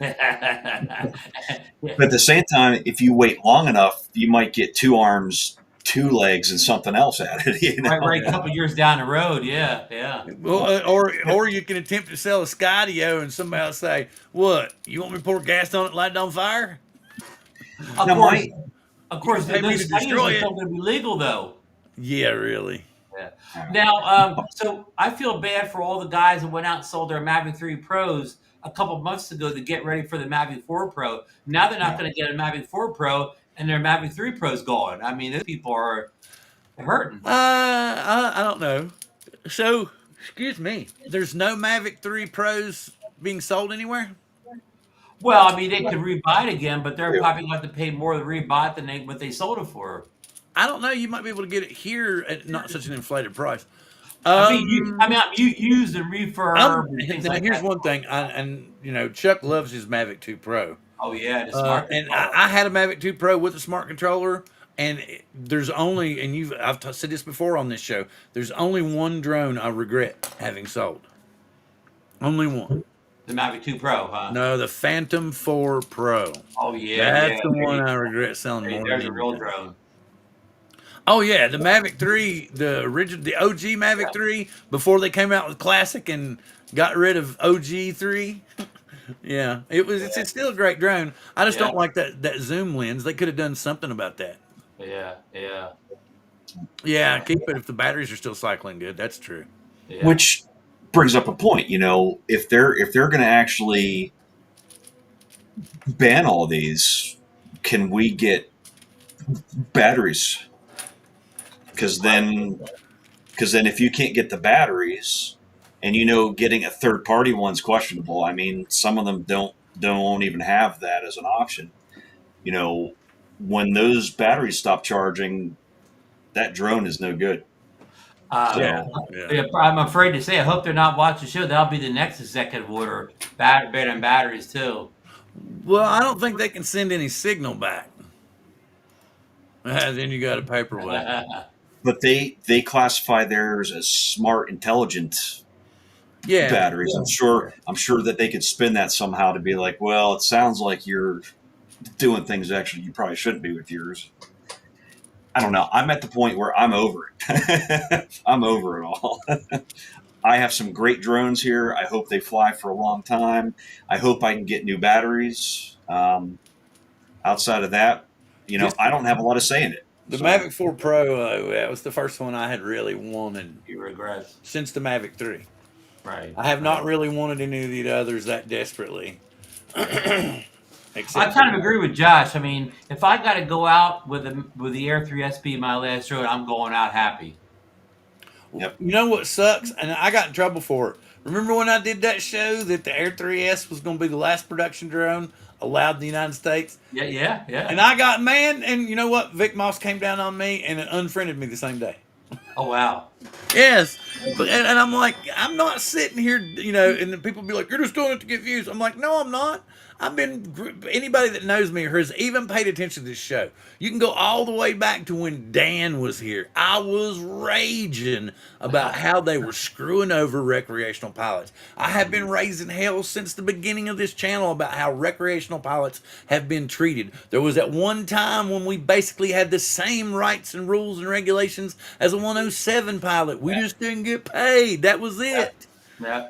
Yeah. but at the same time, if you wait long enough, you might get 2 arms, 2 legs, and something else added. Right. A Yeah. couple years down the road. Yeah. Well, or you can attempt to sell a Skydio and somebody will say, "What? You want me to pour gas on it, and light it on fire? Of Now, course, my of You course, can pay me to those studies destroy are it." still going to be legal, though. Yeah, really. Yeah. uh, Now, so I feel bad for all the guys that went out and sold their Mavic 3 Pros a couple months ago to get ready for the Mavic 4 Pro. Now they're not yeah. going to get a Mavic 4 Pro, and their Mavic 3 Pro's gone. I mean, those people are hurting. I don't know. So, excuse me. There's no Mavic 3 Pros being sold anywhere. Well, I mean, they could rebuy it again, but they're Yeah. probably going to have to pay more to rebuy it than what they sold it for. I don't know. You might be able to get it here at not such an inflated price. You used and refurb and things Now like here's that. one thing, Chuck loves his Mavic 2 Pro, Oh yeah, the smart and controller. I had a Mavic 2 Pro with a smart controller, and there's only, and I've said this before on this show, there's only one drone I regret having sold. Only one. The Mavic 2 Pro, huh? No, the Phantom 4 Pro. Oh yeah. That's the one I regret selling more There's than a real anything. drone. Oh yeah, the Mavic 3, the original, the OG Mavic 3, before they came out with Classic and got rid of OG 3. Yeah, it's still a great drone. I just Yeah. don't like that zoom lens. They could have done something about that. Yeah. Yeah, keep it if the batteries are still cycling good. That's true. Yeah. Which brings up a point. If they're going to actually ban all these, can we get batteries? Because then if you can't get the batteries, and getting a third party one's questionable. I mean, some of them don't even have that as an option. When those batteries stop charging, that drone is no good. Yeah, Yeah, I'm afraid to say. I hope they're not watching the show. That'll be the next executive order. Banning batteries too. Well, I don't think they can send any signal back. Then you got a paperweight. But they classify theirs as smart, intelligent Yeah, batteries. I'm sure that they could spin that somehow to be like, well, it sounds like you're doing things actually you probably shouldn't be with yours. I don't know. I'm at the point where I'm over it. I'm over it all. I have some great drones here. I hope they fly for a long time. I hope I can get new batteries. Outside of that, I don't have a lot of say in it. the Mavic 4 Pro, that was the first one I had really wanted You regret. since the Mavic 3. Right. I have not really wanted any of the others that desperately. I Except kind of agree with Josh. I mean, if I got to go out with the Air 3 SP my last drone, I'm going out happy. Yep. You know what sucks? And I got in trouble for it. Remember when I did that show that the Air 3S was going to be the last production drone allowed in the United States? Yeah. And I got mad, and you know what? Vic Moss came down on me and unfriended me the same day. Oh wow. Yes. And I'm like, I'm not sitting here, and then people be like, you're just doing it to get views. I'm like, no, I'm not. Anybody that knows me or has even paid attention to this show, you can go all the way back to when Dan was here. I was raging about how they were screwing over recreational pilots. I have been raising hell since the beginning of this channel about how recreational pilots have been treated. There was at one time when we basically had the same rights and rules and regulations as a 107 pilot. We just didn't get paid. That was it. Yeah.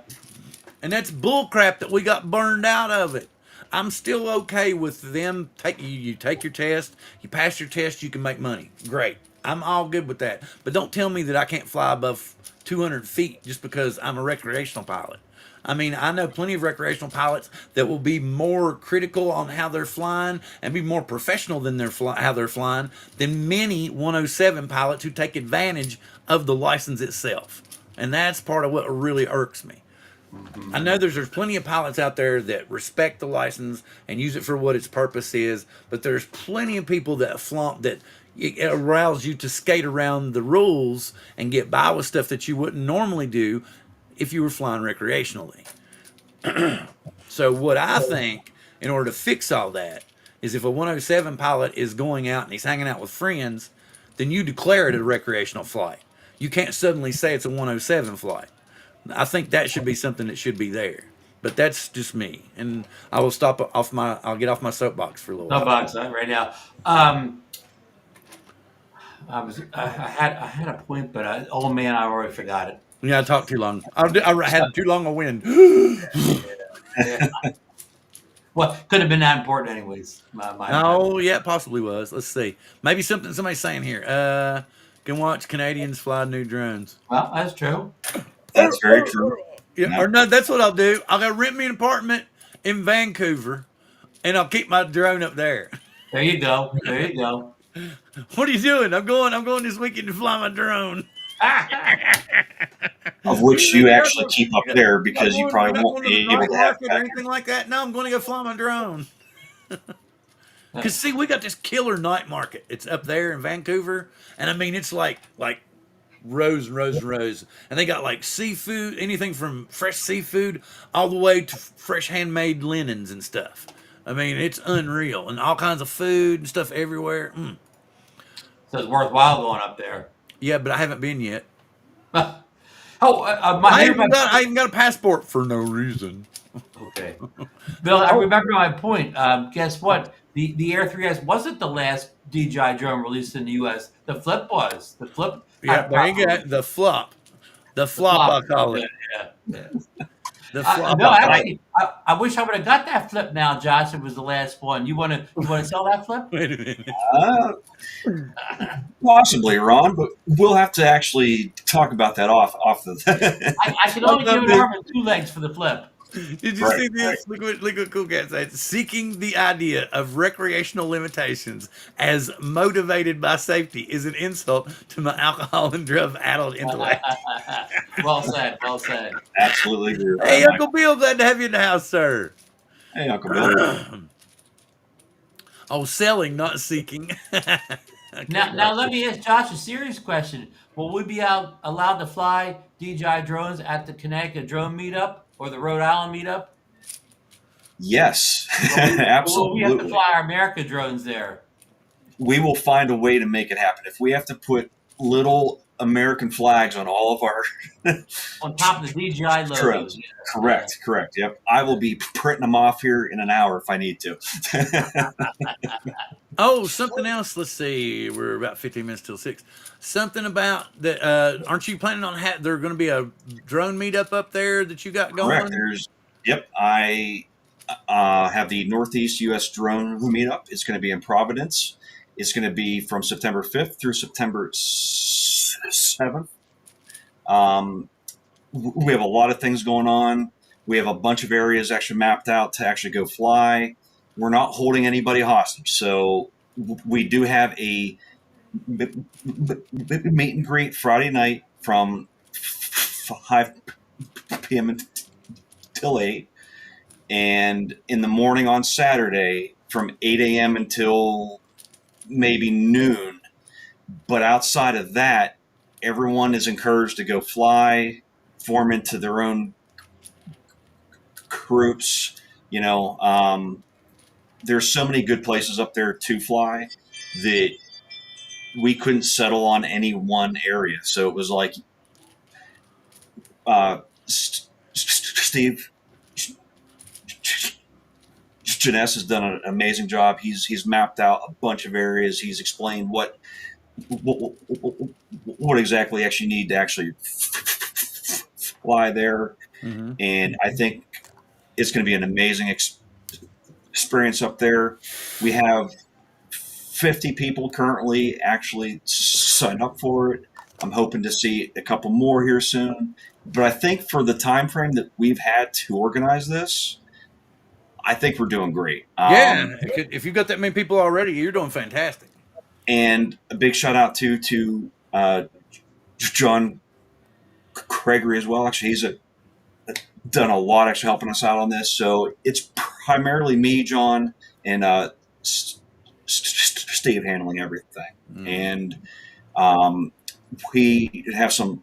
And that's bullcrap that we got burned out of it. I'm still okay with them. You take your test, you pass your test, you can make money. Great. I'm all good with that. But don't tell me that I can't fly above 200 feet just because I'm a recreational pilot. I mean, I know plenty of recreational pilots that will be more critical on how they're flying and be more professional than how they're flying than many 107 pilots who take advantage of the license itself. And that's part of what really irks me. I know there's plenty of pilots out there that respect the license and use it for what its purpose is, but there's plenty of people that flaunt that. It arouses you to skate around the rules and get by with stuff that you wouldn't normally do if you were flying recreationally. So what I think, in order to fix all that, is if a 107 pilot is going out and he's hanging out with friends, then you declare it a recreational flight. You can't suddenly say it's a 107 flight. I think that should be something that should be there. But that's just me, and I will stop off my. I'll get off my soapbox for a little No while. box right now. I had a point, but oh man, I already forgot it. Yeah, I talked too long. I had too long a wind. Yeah. Well, could have been that important, anyways. Oh, yeah, it possibly was. Let's see. Maybe somebody's saying here. Can watch Canadians fly new drones. Well, that's true. That's very true. Yeah, Yeah. or no, that's what I'll do. I'll go rent me an apartment in Vancouver, and I'll keep my drone up there. There you go. There you go. What are you doing? I'm going this weekend to fly my drone. Of which you actually keep up there because you probably not won't going to be the able night to have market or anything like that. No, I'm going to go fly my drone. Because see, we got this killer night market. It's up there in Vancouver, and I mean, it's like rows and rows and rows, and they got like seafood, anything from fresh seafood all the way to fresh handmade linens and stuff. I mean, it's unreal, and all kinds of food and stuff everywhere. So it's worthwhile going up there. Yeah, but I haven't been yet. I even got a passport for no reason. Okay, Bill. I remember my point. Guess what? The Air 3S wasn't the last DJI drone released in the U.S. The Flip was. The Flip. Yeah, there you go. The flop. The flop, I call it. Yeah. The flop. No, actually, I wish I would have got that Flip now, Josh. It was the last one. You want to sell that Flip? Wait a minute. Possibly, Ron, but we'll have to actually talk about that off the. I can only give an arm and 2 legs for the Flip. Did you see this? Look what Cool Cat said. Seeking the idea of recreational limitations as motivated by safety is an insult to my alcohol and drug addled intellect. Well said. Well said. Absolutely agree. Hey, Uncle Bill, glad to have you in the house, sir. Hey, Uncle Bill. Oh, selling, not seeking. Now let me ask Josh a serious question. Will we be allowed to fly DJI drones at the Connecticut drone meetup or the Rhode Island meetup? Yes, Will absolutely. we have to fly our America drones there? We will find a way to make it happen. If we have to put little American flags on all of our On top of the DJI logos. drones. Correct. Yep. I will be printing them off here in an hour if I need to. Oh, something else. Let's see. We're about 15 minutes till 6. Something about that. Aren't you planning on there's going to be a drone meetup up there that you got going? Correct. I have the Northeast U.S. Drone Meetup. It's going to be in Providence. It's going to be from September 5th through September 7th. We have a lot of things going on. We have a bunch of areas actually mapped out to actually go fly. We're not holding anybody hostage. So we do have a meet and greet Friday night from 5 p.m. until 8. And in the morning on Saturday from 8 a.m. until maybe noon. But outside of that, everyone is encouraged to go fly, form into their own groups. There's so many good places up there to fly that we couldn't settle on any one area. So it was like Steve Janess has done an amazing job. He's mapped out a bunch of areas. He's explained what exactly you need to actually fly there. Mm-hmm. And I think it's going to be an amazing experience up there. We have 50 people currently actually signed up for it. I'm hoping to see a couple more here soon. But I think for the time frame that we've had to organize this, I think we're doing great. If you've got that many people already, you're doing fantastic. And a big shout out to John Gregory as well. Actually, he's a done a lot actually helping us out on this. So it's primarily me, John, and Steve handling everything. And we have some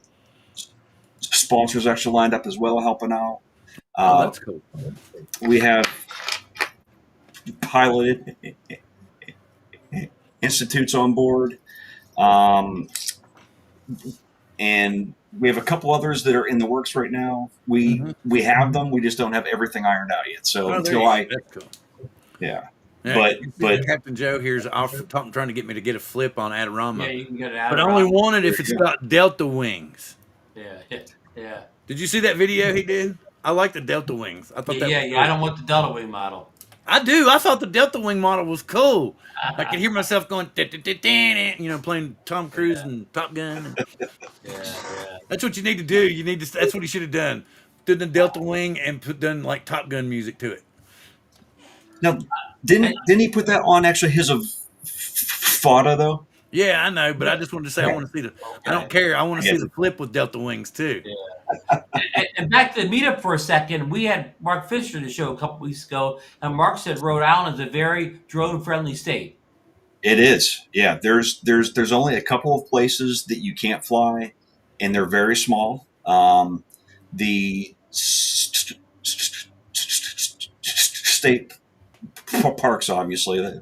sponsors actually lined up as well helping out. Oh, that's cool. We have piloted institutes on board. And we have a couple others that are in the works right now. We have them. We just don't have everything ironed out yet. So Oh, until that's cool. Yeah. Yeah, But Captain Joe here's off trying to get me to get a flip on Adorama. Yeah, you can get it but I only want it if it's got Delta wings. Yeah. Did you see that video he did? I like the Delta wings. I thought that was cool. I don't want the Delta Wing model. I do. I thought the Delta Wing model was cool. I could hear myself going, playing Tom Cruise and Top Gun. Yeah. That's what you need to do. That's what he should have done. Did the Delta Wing and done like Top Gun music to it. Now, didn't he put that on actually his FOTA though? Yeah, I know, but I just wanted to say I want to see the. I don't care. I want to see the flip with Delta Wings too. Yeah. and back to the meetup for a second, we had Mark Fisher to the show a couple weeks ago, and Mark said Rhode Island is a very drone-friendly state. It is. Yeah, there's only a couple of places that you can't fly, and they're very small. The state parks, obviously,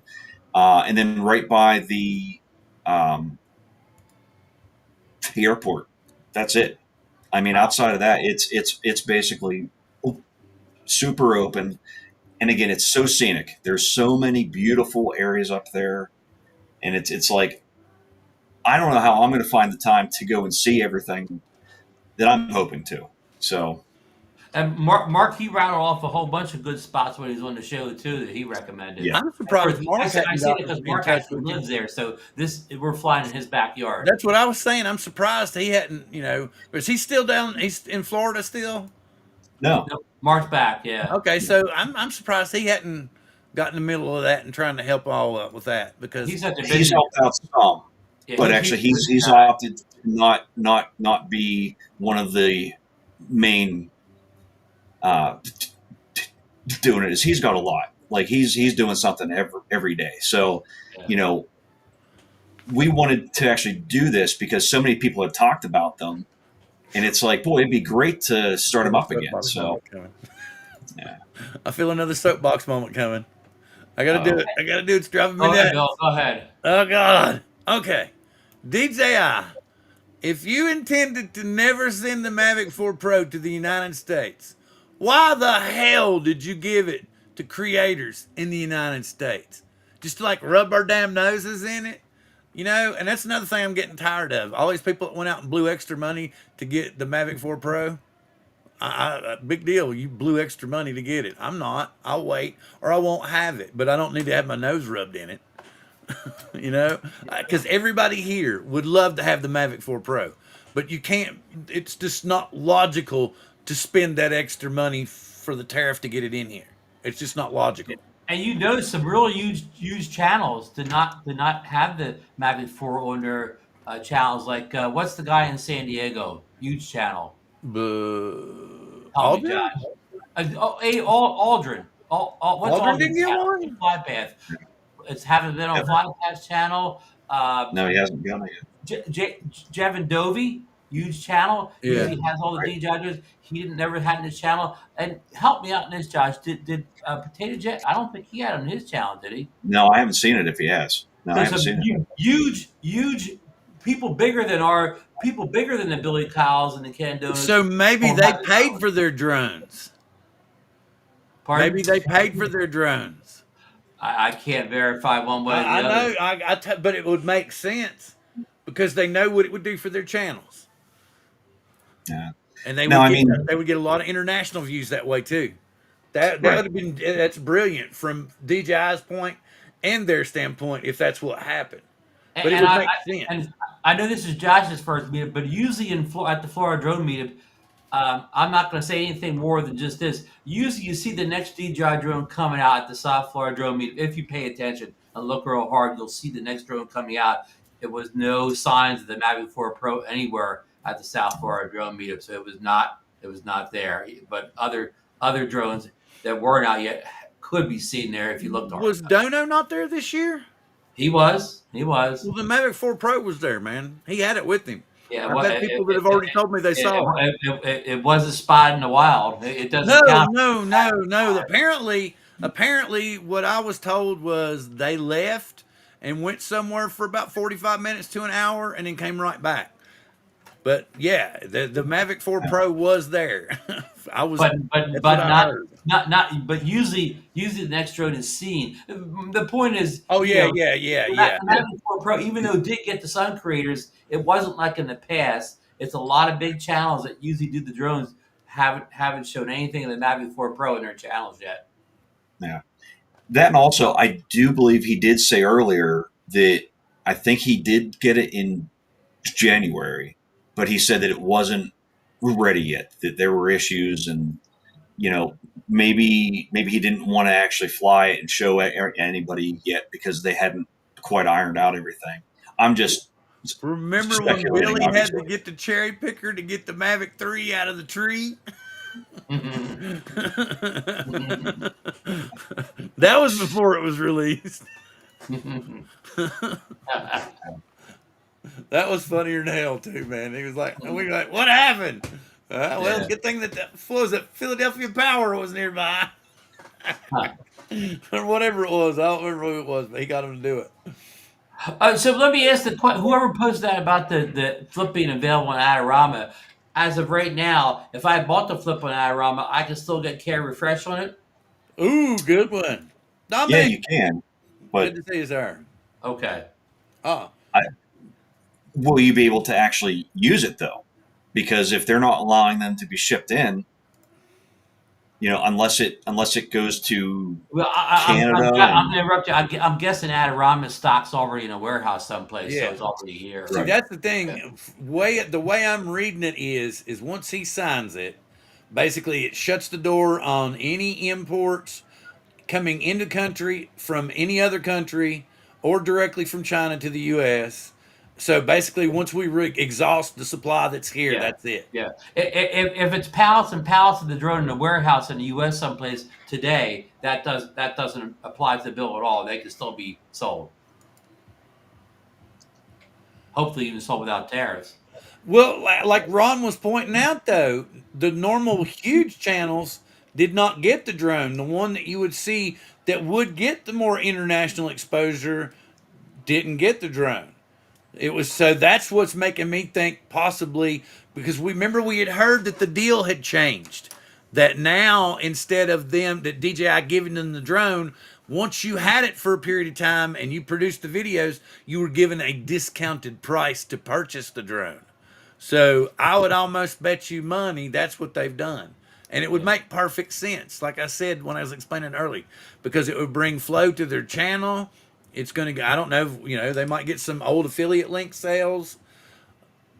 and then right by the airport. That's it. I mean, outside of that, it's basically super open. And again, it's so scenic. There's so many beautiful areas up there, and it's like I don't know how I'm going to find the time to go and see everything that I'm hoping to. So. And Mark, he rattled off a whole bunch of good spots when he was on the show too that he recommended. Yeah. I'm surprised I say it because Mark actually lives there, so we're flying in his backyard. That's what I was saying. I'm surprised he hadn't. Is he still down? He's in Florida still. No, Mark's back. Yeah. Okay, so I'm surprised he hadn't got in the middle of that and trying to help all up with that because he's helped out some, but actually he's opted to not be one of the main. Doing it is he's got a lot. Like he's doing something every day. So, we wanted to actually do this because so many people had talked about them, and it's like, boy, it'd be great to start them up again. So, yeah, I feel another soapbox moment coming. I gotta do it. It's driving me nuts. Go ahead. Oh God. Okay, DJI. If you intended to never send the Mavic 4 Pro to the United States, why the hell did you give it to creators in the United States? Just to like rub our damn noses in it? And that's another thing I'm getting tired of. All these people that went out and blew extra money to get the Mavic 4 Pro. Big deal. You blew extra money to get it. I'm not. I'll wait or I won't have it. But I don't need to have my nose rubbed in it. Because everybody here would love to have the Mavic 4 Pro. But you can't. It's just not logical to spend that extra money for the tariff to get it in here. It's just not logical. And you notice some real huge channels did not have the Mavic 4 on their channels. Like what's the guy in San Diego? Huge channel. Aldrin? Aldrin. What's Aldrin didn't get one? Flypath. It's haven't been on Flypath's channel. No, he hasn't done it yet. Jevin Dovey. Huge channel. Yeah. He has all the DJs. He never had in his channel. And help me out in this, Josh. Did Potato Jet? I don't think he had it on his channel, did he? No, I haven't seen it. If he has, no, I haven't seen it. Huge people bigger than the Billy Kyles and the Ken Donuts. So maybe they paid for their drones. Pardon? Maybe they paid for their drones. I can't verify one way or the other. I know, but it would make sense because they know what it would do for their channels. Yeah. And they would get a lot of international views that way too. That would have been that's brilliant from DJI's point and their standpoint if that's what happened. But it would make sense. And I know this is Josh's first meetup, but usually at the Florida Drone meetup, I'm not going to say anything more than just this. Usually you see the next DJI drone coming out at the South Florida Drone meetup. If you pay attention and look real hard, you'll see the next drone coming out. There was no signs of the Mavic 4 Pro anywhere at the South Florida Drone meetup, so it was not it was not there. But other drones that weren't out yet could be seen there if you looked hard Was enough. Dono not there this year? He was. He was. Well, the Mavic 4 Pro was there, man. He had it with him. Yeah. I've Well, had people that have already told me they saw it. it was a spot in the wild. It No, doesn't count. no. Apparently, what I was told was they left and went somewhere for about 45 minutes to an hour and then came right back. But yeah, the Mavic 4 Pro was there. I was, but that's but what I not heard. not but usually the next drone is seen. The point is, Oh you yeah, know, yeah. the Mavic 4 Pro, even though it did get the Sun creators, it wasn't like in the past. It's a lot of big channels that usually do the drones haven't shown anything in the Mavic 4 Pro in their channels yet. Yeah. That, and also, I do believe he did say earlier that I think he did get it in January, but he said that it wasn't ready yet, that there were issues, and maybe he didn't want to actually fly it and show anybody yet because they hadn't quite ironed out everything. I'm just Remember when speculating, Billy had obviously. to get the cherry picker to get the Mavic 3 out of the tree? That was before it was released. That was funnier than hell too, man. He was like, we were like, what happened? Well, Yeah. good thing that Philadelphia Power was nearby, or whatever it was. I don't remember who it was, but he got him to do it. So let me ask whoever posted that about the flip being available on Adorama. As of right now, if I bought the flip on Adorama, I can still get Care Refresh on it. Ooh, good one. Yeah, Dominic, you can, but good to see you, sir. Okay. Oh, will you be able to actually use it though? Because if they're not allowing them to be shipped in, unless it goes to Well, Canada, I'm going to interrupt you. I'm guessing Adorama stock's already in a warehouse someplace, yeah. so it's already here. See, Right. that's the thing. The way I'm reading it is once he signs it, basically it shuts the door on any imports coming into country from any other country or directly from China to the U.S. So basically, once we exhaust the supply that's here, Yeah. that's it. Yeah. If it's pallets and pallets of the drone in the warehouse in the U.S. someplace today, that doesn't apply to the bill at all. They can still be sold. Hopefully, even sold without tariffs. Well, like Ron was pointing out, though, the normal huge channels did not get the drone. The one that you would see that would get the more international exposure didn't get the drone. It was so that's what's making me think possibly because we had heard that the deal had changed. That now instead of that DJI giving them the drone, once you had it for a period of time and you produced the videos, you were given a discounted price to purchase the drone. So I would almost bet you money that's what they've done. And it would make perfect sense, like I said when I was explaining early, because it would bring flow to their channel. It's going to, I don't know, they might get some old affiliate link sales.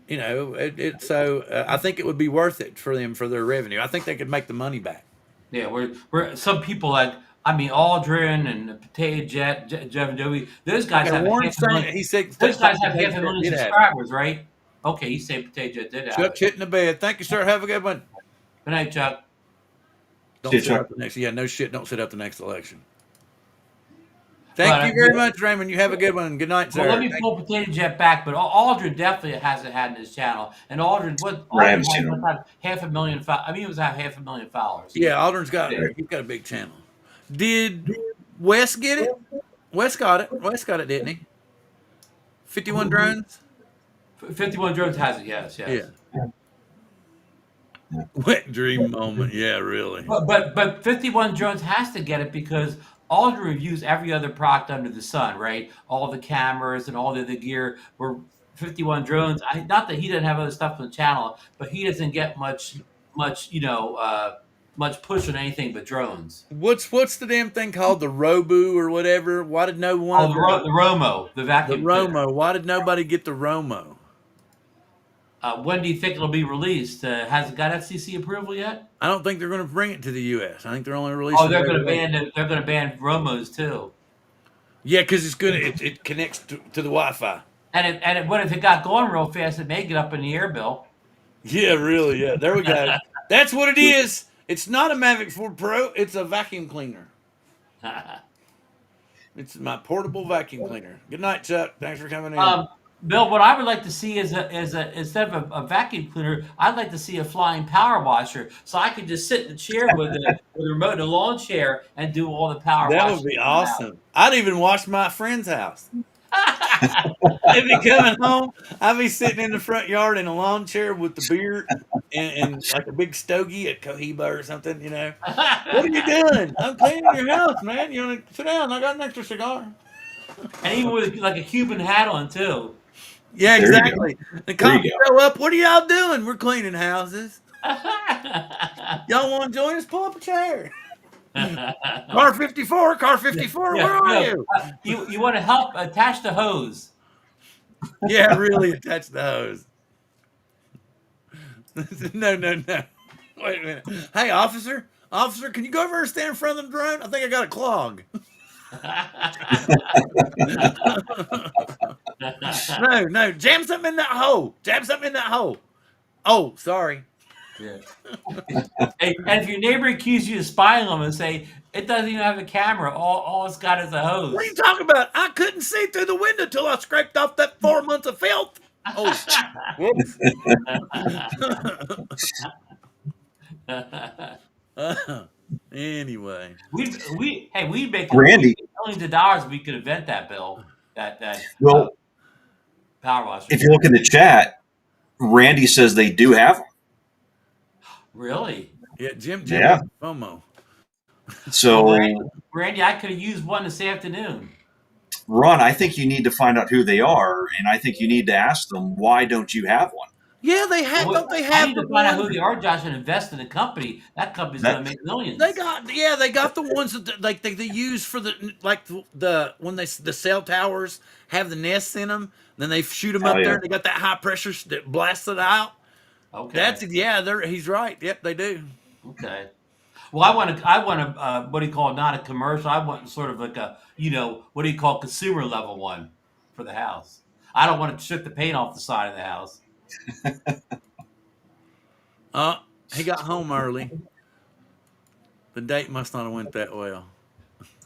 I think it would be worth it for them for their revenue. I think they could make the money back. Yeah, we're some people like Aldrin and Potato Jet, Jeff and Joey. Those guys Yeah, have Warren's saying, he said, those guys have Potato half a Jet million did have it. subscribers, right? Okay, you say Potato Jet did have Chuck it. shit in the bed. Thank you, sir. Have a good one. Good night, Chuck. Don't See you, sit Chuck. out the next. Yeah, no shit. Don't sit out the next election. But, Thank you very much, Raymond. You have a good one. Good night, sir. Well, let me pull Potato Jet back, but Aldrin definitely hasn't had in his channel. And Aldrin, I haven't Aldrin seen him. had 500,000. I mean, it was at 500,000 followers. Yeah, Aldrin's got he's got a big channel. Did Wes get it? Wes got it. Wes got it, didn't he? 51 drones. 51 drones has it. Yes. Yeah. Wet dream moment. Yeah, really. But 51 drones has to get it because Aldrin reviews every other product under the sun, right? All the cameras and all the other gear. Where 51 drones. Not that he doesn't have other stuff on the channel, but he doesn't get much push on anything but drones. What's the damn thing called? The Robu or whatever? Why did no one? The Romo, the The vacuum. Romo. Why did nobody get the Romo? When do you think it'll be released? Has it got FCC approval yet? I don't think they're going to bring it to the U.S. I think they're only releasing. Oh, they're going to ban Romos too. Yeah, because it connects to the Wi-Fi. And what if it got going real fast? It may get up in the air, Bill. Yeah, really. Yeah, there we go. That's what it is. It's not a Mavic 4 Pro. It's a vacuum cleaner. It's my portable vacuum cleaner. Good night, Chuck. Thanks for coming in. Um, Bill, what I would like to see is a instead of a vacuum cleaner, I'd like to see a flying power washer, so I could just sit in the chair with a remote, a lawn chair, and do all the power That would washing be in the awesome. I'd even wash my friend's house. They'd be coming home. I'd be sitting in the front yard in a lawn chair with the beer and like a big stogie at Cohiba or something, you know. What are you doing? I'm cleaning your house, man. You want to sit down? I got an extra cigar. And even with like a Cuban hat on too. Yeah, There you go. exactly. The There cops you go. show up. What are y'all doing? We're cleaning houses. Y'all want to join us? Pull up a chair. Car 54, car 54, Yeah, where are no, you? you want to help attach the hose. Yeah, really attach the hose. No, no, no. Wait a minute. Hey, officer. Officer, can you go over and stand in front of the drone? I think I got a clog. No, no. Jam something in that hole. Jam something in that hole. Oh, sorry. Yeah. Hey, and if your neighbor accuses you of spying on them and say it doesn't even have a camera, all it's got is a hose. What are you talking about? I couldn't see through the window till I scraped off that 4 months of filth. Oh, whoops. Anyway. We'd make Randy, millions of dollars if we could invent that, Bill. That well, power washer. if you look in the chat, Randy says they do have them. Really? Yeah, Jim Yeah. FOMO. So, Randy, I could have used one this afternoon. Ron, I think you need to find out who they are, and I think you need to ask them, why don't you have one? Yeah, they have. Don't they I have need the to find out one? who they are, Josh, and invest in the company. That company's going to make millions. They got the ones that they use for the when the cell towers have the nests in them. Then they shoot them up there. And they got that high pressure that blasts it out. Okay. He's right. Yep, they do. Okay. Well, I want a what do you call it? Not a commercial. I want sort of like a what do you call consumer level one for the house. I don't want to strip the paint off the side of the house. He got home early. The date must not have went that well.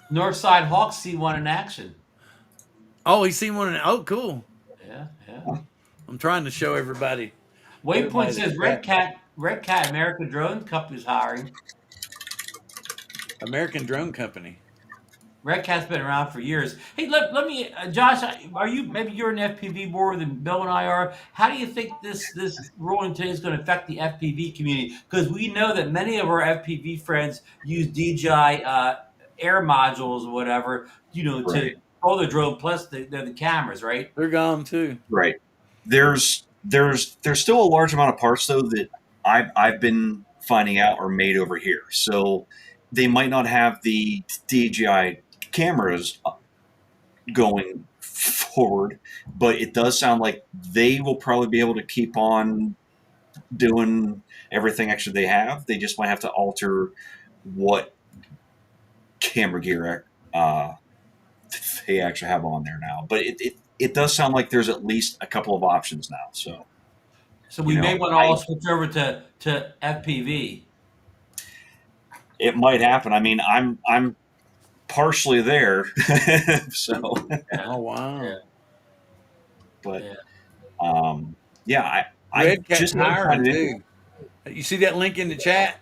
Northside Hawks see one in action. Oh, he's seen one. Oh, cool. Yeah. I'm trying to show everybody. Waypoint says Red Cat American Drone Company's hiring. American Drone Company. Red Cat's been around for years. Hey, let me, Josh. Maybe you're an FPV more than Bill and I are. How do you think this ruling today is going to affect the FPV community? Because we know that many of our FPV friends use DJI air modules or whatever, to control the drone. Plus the cameras, right? They're gone too. Right. There's still a large amount of parts though that I've been finding out are made over here. So they might not have the DJI cameras going forward, but it does sound like they will probably be able to keep on doing everything actually they have. They just might have to alter what camera gear they actually have on there now. But it does sound like there's at least a couple of options now. So we may want to all switch over to FPV. It might happen. I mean, I'm partially there, so. Oh wow! Yeah. But I Red Cat just hiring too. You see that link in the chat?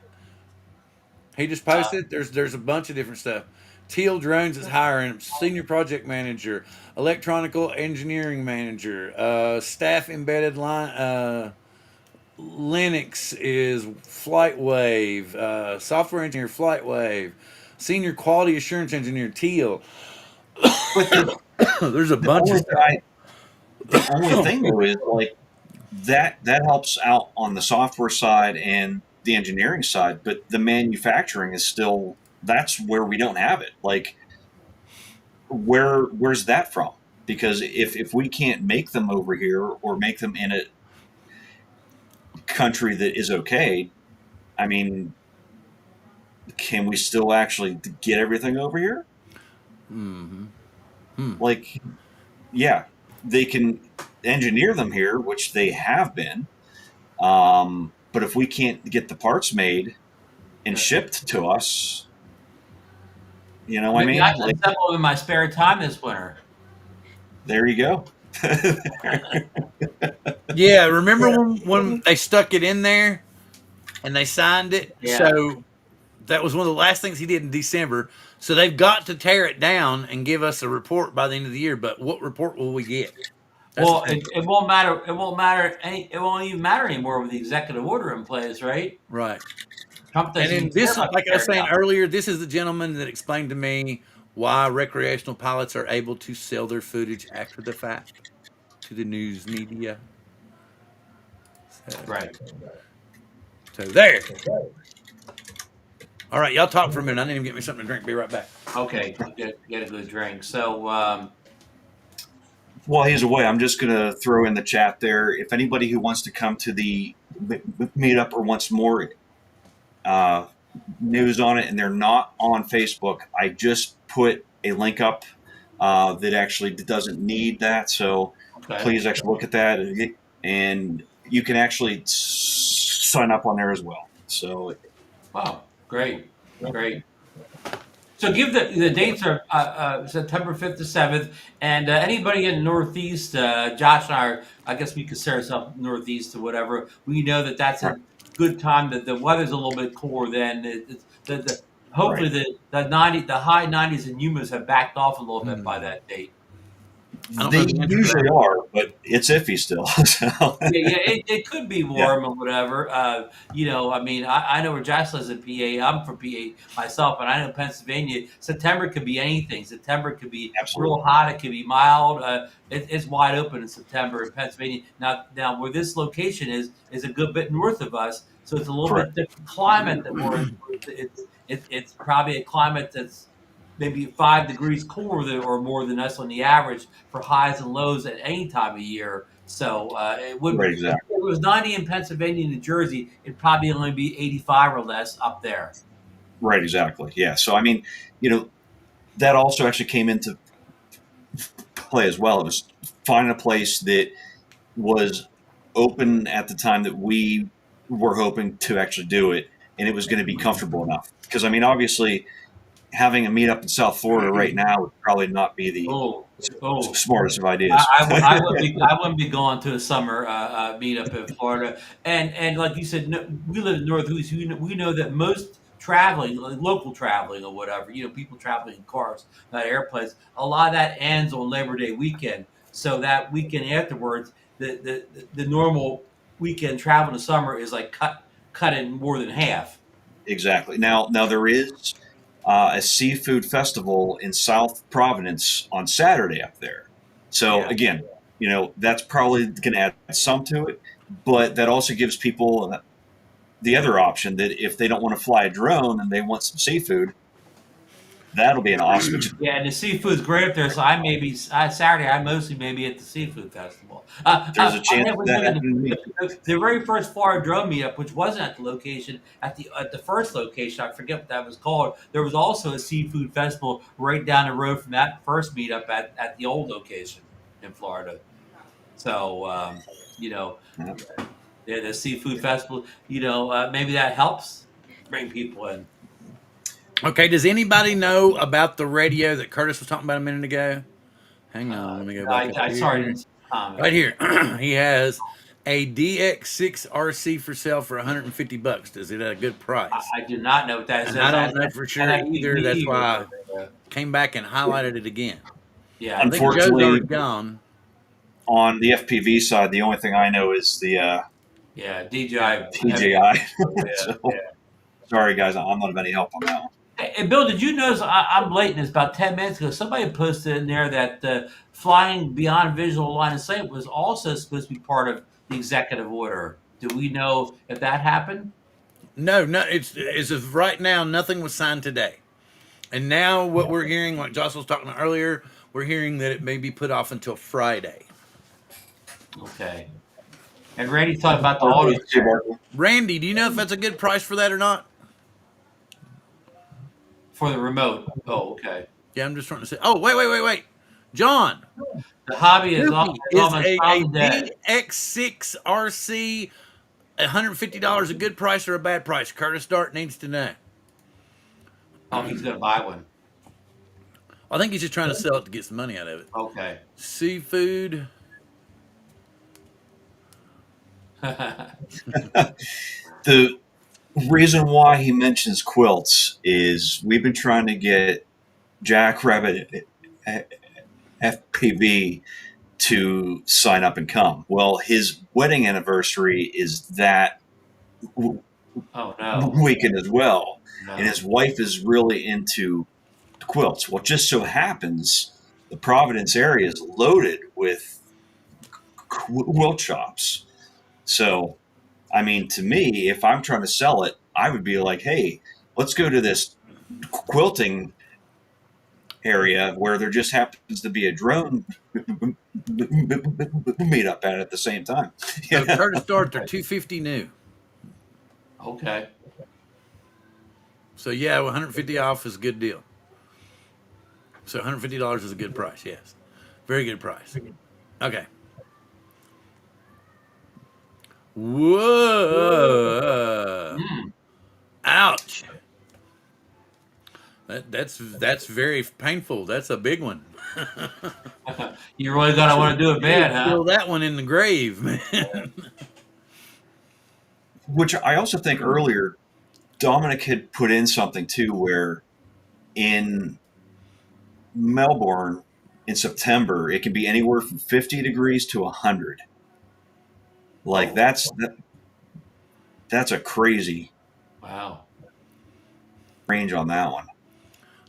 He just posted. There's a bunch of different stuff. Teal Drones is hiring senior project manager, electronical engineering manager, staff embedded line. Linux is FlightWave, software engineer FlightWave, senior quality assurance engineer Teal. There's a bunch of stuff. The only thing though is like that helps out on the software side and the engineering side, but the manufacturing is still, that's where we don't have it. Like where's that from? Because if we can't make them over here or make them in a country that is okay, I mean, can we still actually get everything over here? Like, yeah, they can engineer them here, which they have been, But if we can't get the parts made and shipped to us, you know what I Maybe I mean? can Like, assemble in my spare time this winter. there you go. Yeah, remember when they stuck it in there and they signed it? Yeah. So that was one of the last things he did in December. So they've got to tear it down and give us a report by the end of the year. But what report will we get? That's the Well, thing. it won't matter. It won't matter. It won't even matter anymore with the executive order in place, right? Right. Trump And doesn't then even care this, about like the I was tear saying down. earlier, this is the gentleman that explained to me why recreational pilots are able to sell their footage after the fact to the news media. So, Right. so there. All right, y'all talk for a minute. I need to get me something to drink. Be right back. Okay. Get a good drink. So, While he's away, I'm just going to throw in the chat there. If anybody who wants to come to the meetup or wants more uh, news on it and they're not on Facebook, I just put a link up that actually doesn't need that. So okay. please actually look at that, and you can actually sign up on there as well. So Wow. Great. Great. So give the dates are September 5th to 7th, and anybody in the Northeast, Josh and I guess we consider ourselves Northeast or whatever. We know that that's right, a good time. That the weather's a little bit cooler then. Hopefully right. the high 90s and humans have backed off a little bit by Hmm. that date. I don't know They the answer to usually that. are, but it's iffy still. So, Yeah, it could be yeah, warm or whatever. I mean, I know where Josh lives in PA. I'm from PA myself, and I know Pennsylvania. September could be anything. September could be real absolutely. hot. It could be mild. It's wide open in September in Pennsylvania. Now where this location is a good bit north of us, so it's a little Correct. bit different climate that we're in. It's probably a climate that's maybe 5 degrees cooler or more than us on the average for highs and lows at any time of year. So it would Right, if exactly. it was 90 in Pennsylvania, New Jersey, it'd probably only be 85 or less up there. Right, exactly. Yeah. So, I mean, you know, that also actually came into play as well. It was finding a place that was open at the time that we were hoping to actually do it, and it was going to be comfortable enough. Because I mean, obviously, having a meetup in South Florida right now would probably not be the Oh, oh, smartest of ideas. I wouldn't be going to a summer meetup in Florida. And like you said, no, we live in Northeast. We know that most traveling, like local traveling or whatever, people traveling in cars, not airplanes. A lot of that ends on Labor Day weekend. So that weekend afterwards, the normal weekend travel in the summer is like cut in more than half. Exactly. Now there is a seafood festival in South Providence on Saturday up there. So Yeah. again, that's probably going to add some to it, but that also gives people the other option that if they don't want to fly a drone and they want some seafood, that'll be an awesome experience. Yeah, and the seafood's great up there. So Saturday. I mostly maybe at the seafood festival. There's a I chance had one that thing. happened to me. The very first Florida drone meetup, which wasn't at the location at the first location, I forget what that was called. There was also a seafood festival right down the road from that first meetup at the old location in Florida. So you know, Yeah. the seafood festival. Maybe that helps bring people in. Okay, does anybody know about the radio that Curtis was talking about a minute ago? Hang on, let me go back up I sorry, I here. didn't see the comment. Right here, he has a DX6 RC for sale for $150. Does it at a good price? I do not know what that is. And I don't know for An sure either. That's FPV why or I came back and highlighted it again. yeah, I think Joe's Unfortunately, already gone. on the FPV side, the only thing I know is the yeah, DJI. TJI. Yeah, So yeah. sorry, guys, I'm not of any help on that one. Hey, Bill, did you notice? I'm late, and it's about 10 minutes ago. Somebody posted in there that flying beyond visual line of sight was also supposed to be part of the executive order. Do we know if that happened? No, it's as of right now, nothing was signed today. And now what we're hearing, like Josh was talking about earlier, we're hearing that it may be put off until Friday. Okay. And Randy talked about the auto share Randy, do you know if that's a good price for that or not? for the remote. Oh, okay. Yeah, I'm just trying to say. Oh, wait. John, The hobby is Dookie is almost a probably dead. DX6 RC $150 a good price or a bad price? Curtis Dart needs to know. Oh, he's gonna buy one. I think he's just trying to sell it to get some money out of it. Okay. Seafood. The reason why he mentions quilts is we've been trying to get Jackrabbit FPV to sign up and come. Well, his wedding anniversary is that Oh no. weekend as well, No. and his wife is really into quilts. Well, just so happens the Providence area is loaded with quilt shops. So, I mean, to me, if I'm trying to sell it, I would be like, hey, let's go to this quilting area where there just happens to be a drone meet up at the same time. So Curtis Dart, they're $250 new. Okay. So yeah, 150 off is a good deal. So $150 is a good price. Yes, very good price. Okay. Whoa! Mm. Ouch! That's very painful. That's a big one. You really gotta want to do it bad, huh? Feel that one in the grave, man. Which I also think earlier, Dominic had put in something too, where in Melbourne in September, it can be anywhere from 50 degrees to 100. Like that's a crazy Wow. range on that one.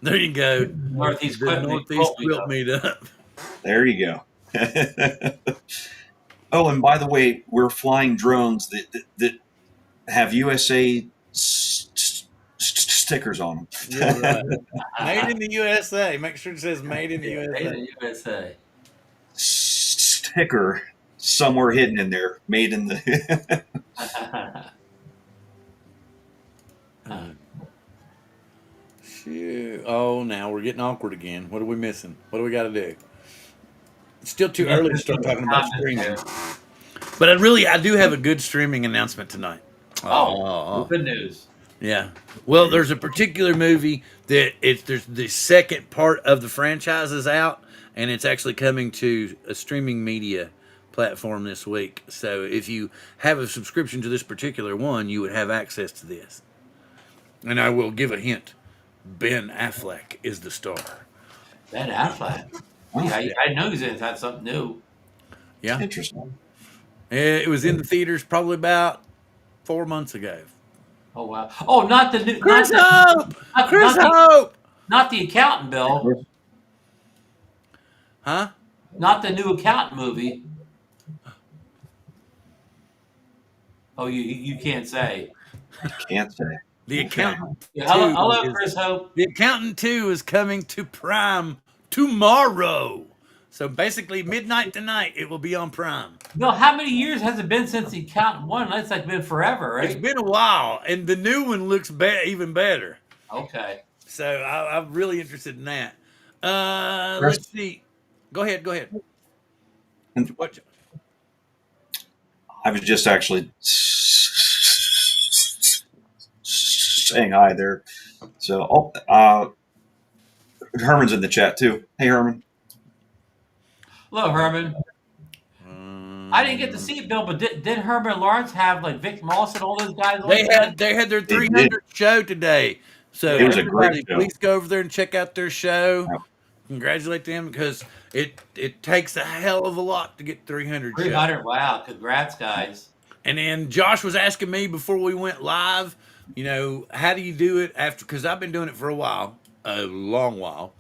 There you go. Northeast The Northeast Quilt Meetup. There you go. Oh, and by the way, we're flying drones that have USA stickers on them. You're right. Made in the USA. Make sure it says made in the Made USA. in the USA. Sticker somewhere hidden in there, made in the. Shoot. Oh, now we're getting awkward again. What are we missing? What do we got to do? It's still too early to start talking about streaming. But I do have a good streaming announcement tonight. Oh, good news. Yeah. Well, there's a particular movie that there's the second part of the franchise is out, and it's actually coming to a streaming media platform this week. So if you have a subscription to this particular one, you would have access to this. And I will give a hint. Ben Affleck is the star. Ben Affleck. Yeah, I know he's in something new. Yeah. Interesting. It was in the theaters probably about 4 months ago. Oh wow. Oh, not the new Chris not Hope! not, Chris not, the, Hope! not the accountant, Bill. Huh? Not the new accountant movie. Oh, you can't say. Can't say. The Accountant. Yeah, hello, 2 Chris Hope. The Accountant 2 is coming to Prime tomorrow. So basically, midnight tonight, it will be on Prime. No, how many years has it been since the accountant one? That's like been forever, right? It's been a while, and the new one looks even better. Okay. So I'm really interested in that. Chris? Let's see. Go ahead. What? I was just actually saying hi there. So, Herman's in the chat too. Hey, Herman. Hello, Herman. I didn't get to see it, Bill, but did Herman and Lawrence have like Vic Moss and all those guys? They had their 300th show today. So It was a great show. Please go over there and check out their show. Yeah. Congratulate them because it takes a hell of a lot to get 300 shows. 300. Wow. Congrats, guys. And then Josh was asking me before we went live, how do you do it after? Because I've been doing it for a long while.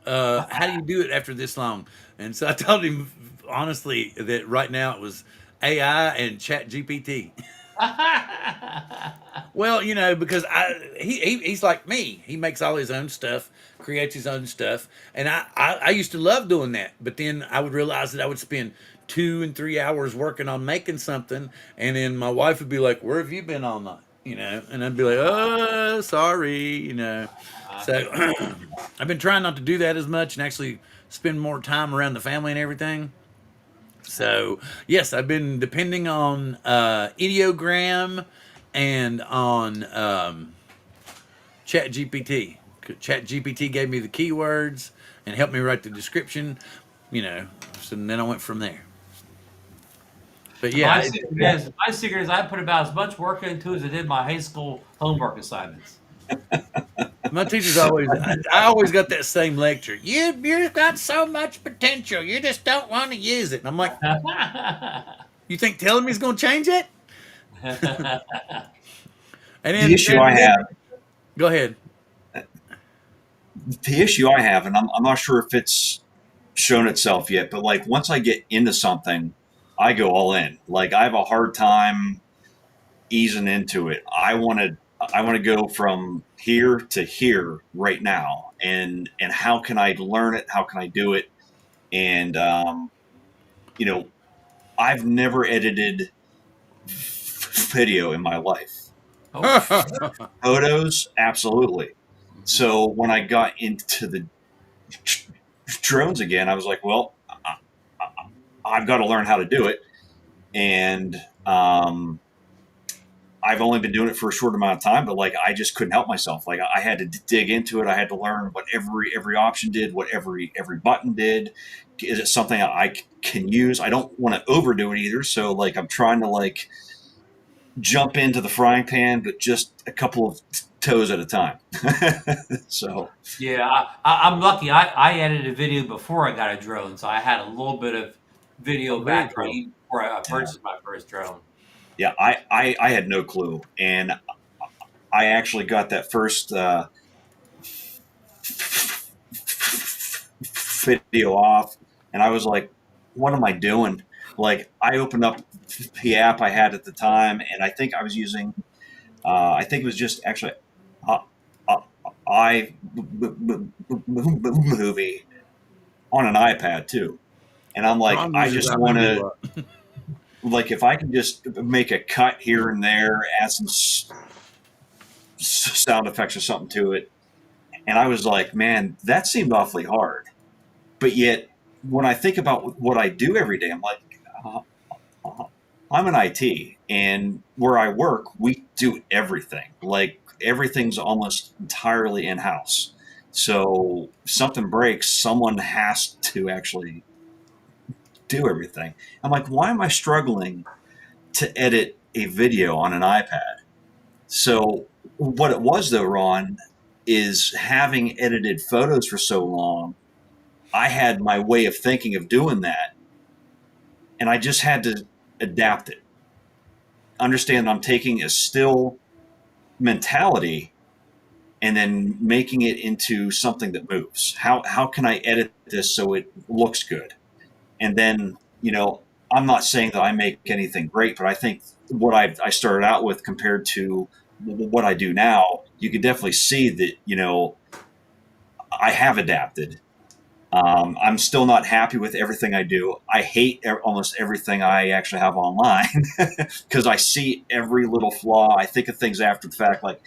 How do you do it after this long? And so I told him honestly that right now it was AI and Chat GPT. Well, because he's like me. He makes all his own stuff, creates his own stuff, and I used to love doing that. But then I would realize that I would spend 2 and 3 hours working on making something, and then my wife would be like, "Where have you been all night?" And I'd be like, "Oh, sorry," So I've been trying not to do that as much and actually spend more time around the family and everything. So yes, I've been depending on ideogram and on Chat GPT. Chat GPT gave me the keywords and helped me write the description, you know. So then I went from there. But yeah, My secret is I put about as much work into it as I did my high school homework assignments. my teachers always, I always got that same lecture. You've got so much potential. You just don't want to use it. And I'm like, you think telling me is going to change it? And The issue I then have, go ahead. and I'm not sure if it's shown itself yet, but like once I get into something, I go all in. Like I have a hard time easing into it. I want to go from here to here right now, and how can I learn it? How can I do it? And you know, I've never edited video in my life. Oh, Photos, absolutely. So when I got into the drones again, I was like, well, I've got to learn how to do it. And I've only been doing it for a short amount of time, but like I just couldn't help myself. Like I had to dig into it. I had to learn what every option did, what every button did. Is it something I can use? I don't want to overdo it either. So like I'm trying to like jump into the frying pan, but just a couple of toes at a time. So yeah, I'm lucky. I edited a video before I got a drone, so I had a little bit of video Oh, very background cool. even before I yeah, purchased my first drone. yeah, I had no clue, and I actually got that first video off, and I was like, "What am I doing?" Like I opened up the app I had at the time, and I think I was using. I think it was just actually uh, I movie on an iPad too, and I'm like, Ron I uses just that want movie a to lot. like if I can just make a cut here and there, add some sound effects or something to it, and I was like, man, that seemed awfully hard. But yet, when I think about what I do every day, I'm like, uh, I'm an IT, and where I work, we do everything. Like everything's almost entirely in house. So if something breaks, someone has to actually do everything. I'm like, why am I struggling to edit a video on an iPad? So what it was though, Ron, is having edited photos for so long, I had my way of thinking of doing that, and I just had to adapt it. Understand I'm taking a still mentality and then making it into something that moves. How can I edit this so it looks good? And then, I'm not saying that I make anything great, but I think what I started out with compared to what I do now, you could definitely see that, I have adapted. I'm still not happy with everything I do. I hate almost everything I actually have online because I see every little flaw. I think of things after the fact, like,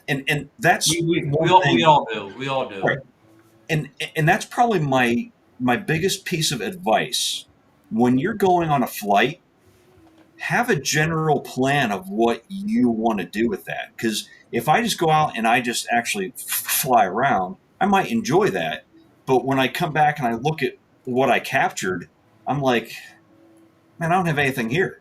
and We, that's we, we, one all, we thing, all do. We all do. right? And that's probably my biggest piece of advice when you're going on a flight. Have a general plan of what you want to do with that. Because if I just go out and I just actually fly around, I might enjoy that. But when I come back and I look at what I captured, I'm like, man, I don't have anything here.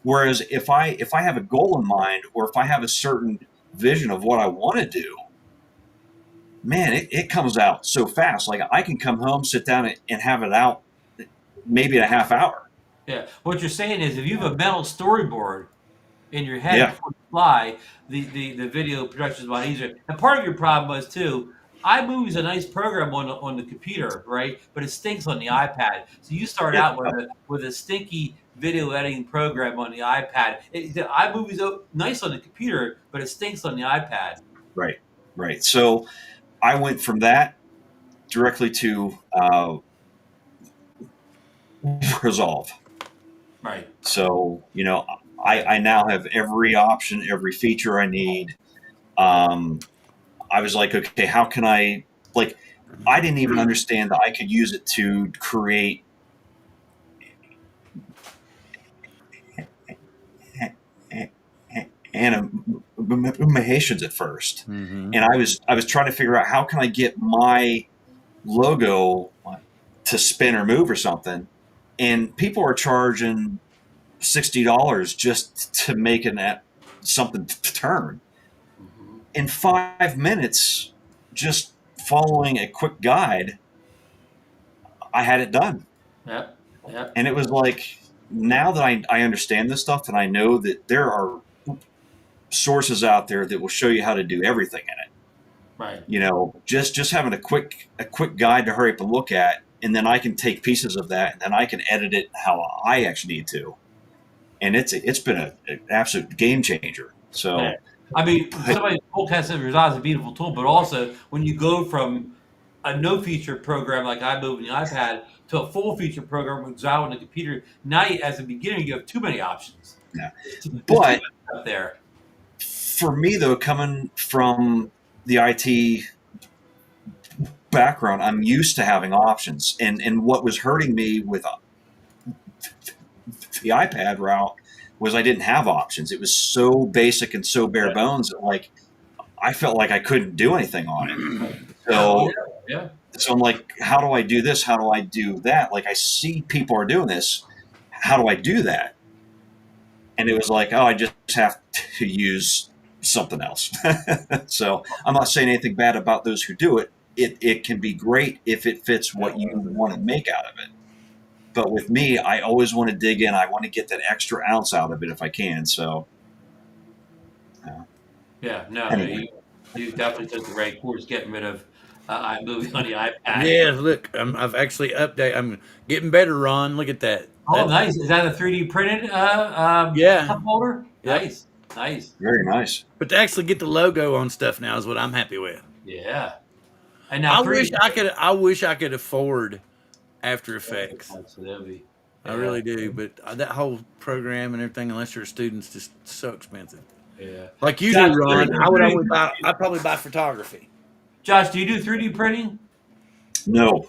Whereas if I have a goal in mind, or if I have a certain vision of what I want to do, man, it comes out so fast. Like I can come home, sit down, and have it out maybe in a half hour. Yeah. What you're saying is if you have a mental storyboard in your head Yeah. before you fly, the video production is a lot easier. And part of your problem was too, iMovie's a nice program on the computer, right? But it stinks on the iPad. So you start It, out with a stinky video editing program on the iPad. The iMovie's nice on the computer, but it stinks on the iPad. right. Right. So I went from that directly to Resolve. Right. So, I now have every option, every feature I need. Um, I was like, okay, how can I, like, I didn't even understand that I could use it to create animations at first, Mm-hmm. and I was trying to figure out how can I get my logo to spin or move or something, and people are charging $60 just to make something to turn Mhm. in 5 minutes. Just following a quick guide, I had it done. Yep. Yep. And it was like, now that I understand this stuff and I know that there are sources out there that will show you how to do everything in it. Right. Just having a quick guide to hurry up and look at, and then I can take pieces of that and then I can edit it how I actually need to. And it's been an absolute game changer. Yeah. So I mean, somebody told Test Results is a beautiful tool, but also when you go from a no feature program like iMovie and the iPad to a full feature program with Xylo on the computer, now as a beginner you have too many options. yeah. There's too But much stuff there. for me though, coming from the IT background, I'm used to having options. And what was hurting me with the iPad route was I didn't have options. It was so basic and so bare bones that like I felt like I couldn't do anything on it. So Yeah. so I'm like, how do I do this? How do I do that? Like I see people are doing this. How do I do that? And it was like, oh, I just have to use something else. So I'm not saying anything bad about those who do it. It can be great if it fits what you want to make out of it. But with me, I always want to dig in. I want to get that extra ounce out of it if I can. So, Yeah. No, anyway. you definitely took the right course getting rid of iMovie on the iPad. Yeah, look, I've actually updated. I'm getting better, Ron. Look at that. Oh, nice. Is that a 3D printed Yeah. cup holder? Yep. Nice. Nice. Very nice. But to actually get the logo on stuff now is what I'm happy with. Yeah. And now I wish I could afford After Effects. Absolutely. I really do, but that whole program and everything, unless you're a student, is just so expensive. Yeah. Like you Josh, do, Ron. I'd probably buy photography. Josh, do you do 3D printing? No,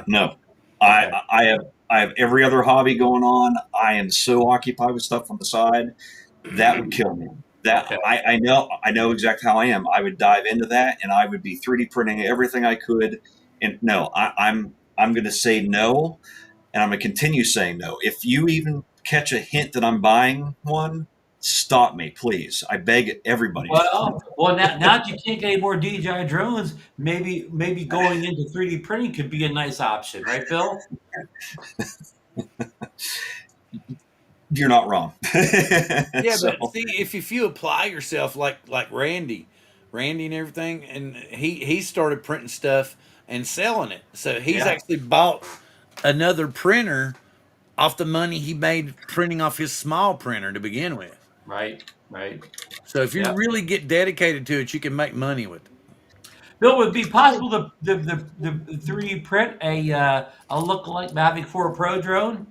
no. Okay. I have every other hobby going on. I am so occupied with stuff on the side that would kill me. That Okay. I know exactly how I am. I would dive into that and I would be 3D printing everything I could. And no, I'm going to say no, and I'm going to continue saying no. If you even catch a hint that I'm buying one, stop me, please. I beg everybody. Well, now that you can't get any more DJI drones, maybe going into 3D printing could be a nice option, right, Bill? You're not wrong. Yeah, So, but see, if you apply yourself like Randy and everything, and he started printing stuff and selling it. So he's Yeah. actually bought another printer off the money he made printing off his small printer to begin with. Right. So if you Yep. really get dedicated to it, you can make money with it. Bill, would it be possible to the 3D print a lookalike Mavic 4 Pro drone?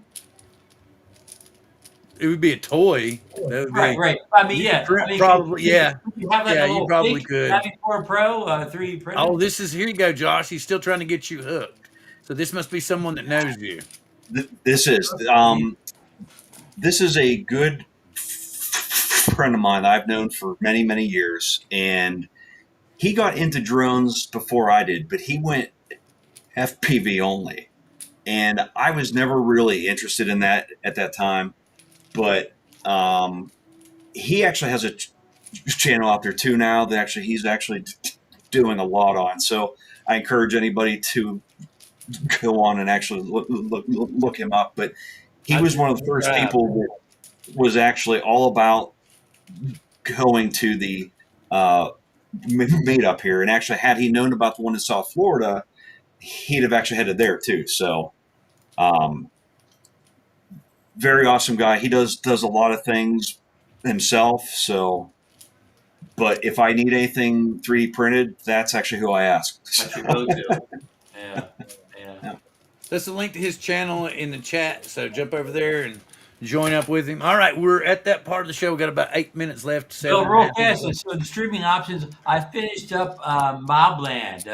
It would be a toy. That would be Right. I mean, you yeah. could print I mean, probably, yeah. You have like Yeah, a you little probably fake could. Mavic 4 Pro 3D printed? Oh, here you go, Josh. He's still trying to get you hooked. So this must be someone that knows you. this is a good friend of mine that I've known for many, many years, and he got into drones before I did, but he went FPV only, and I was never really interested in that at that time. But he actually has a channel out there too now that he's actually doing a lot on. So I encourage anybody to go on and actually look him up. But he was one of the first people that was actually all about going to the meetup here. And actually, had he known about the one in South Florida, he'd have actually headed there too. So, very awesome guy. He does a lot of things himself. So, but if I need anything 3D printed, that's actually who I ask. That's your go-to. Yeah. There's a link to his channel in the chat, so jump over there and join up with him. All right, we're at that part of the show. We've got about 8 minutes left. So real fast, so the streaming options, I finished up Mobland.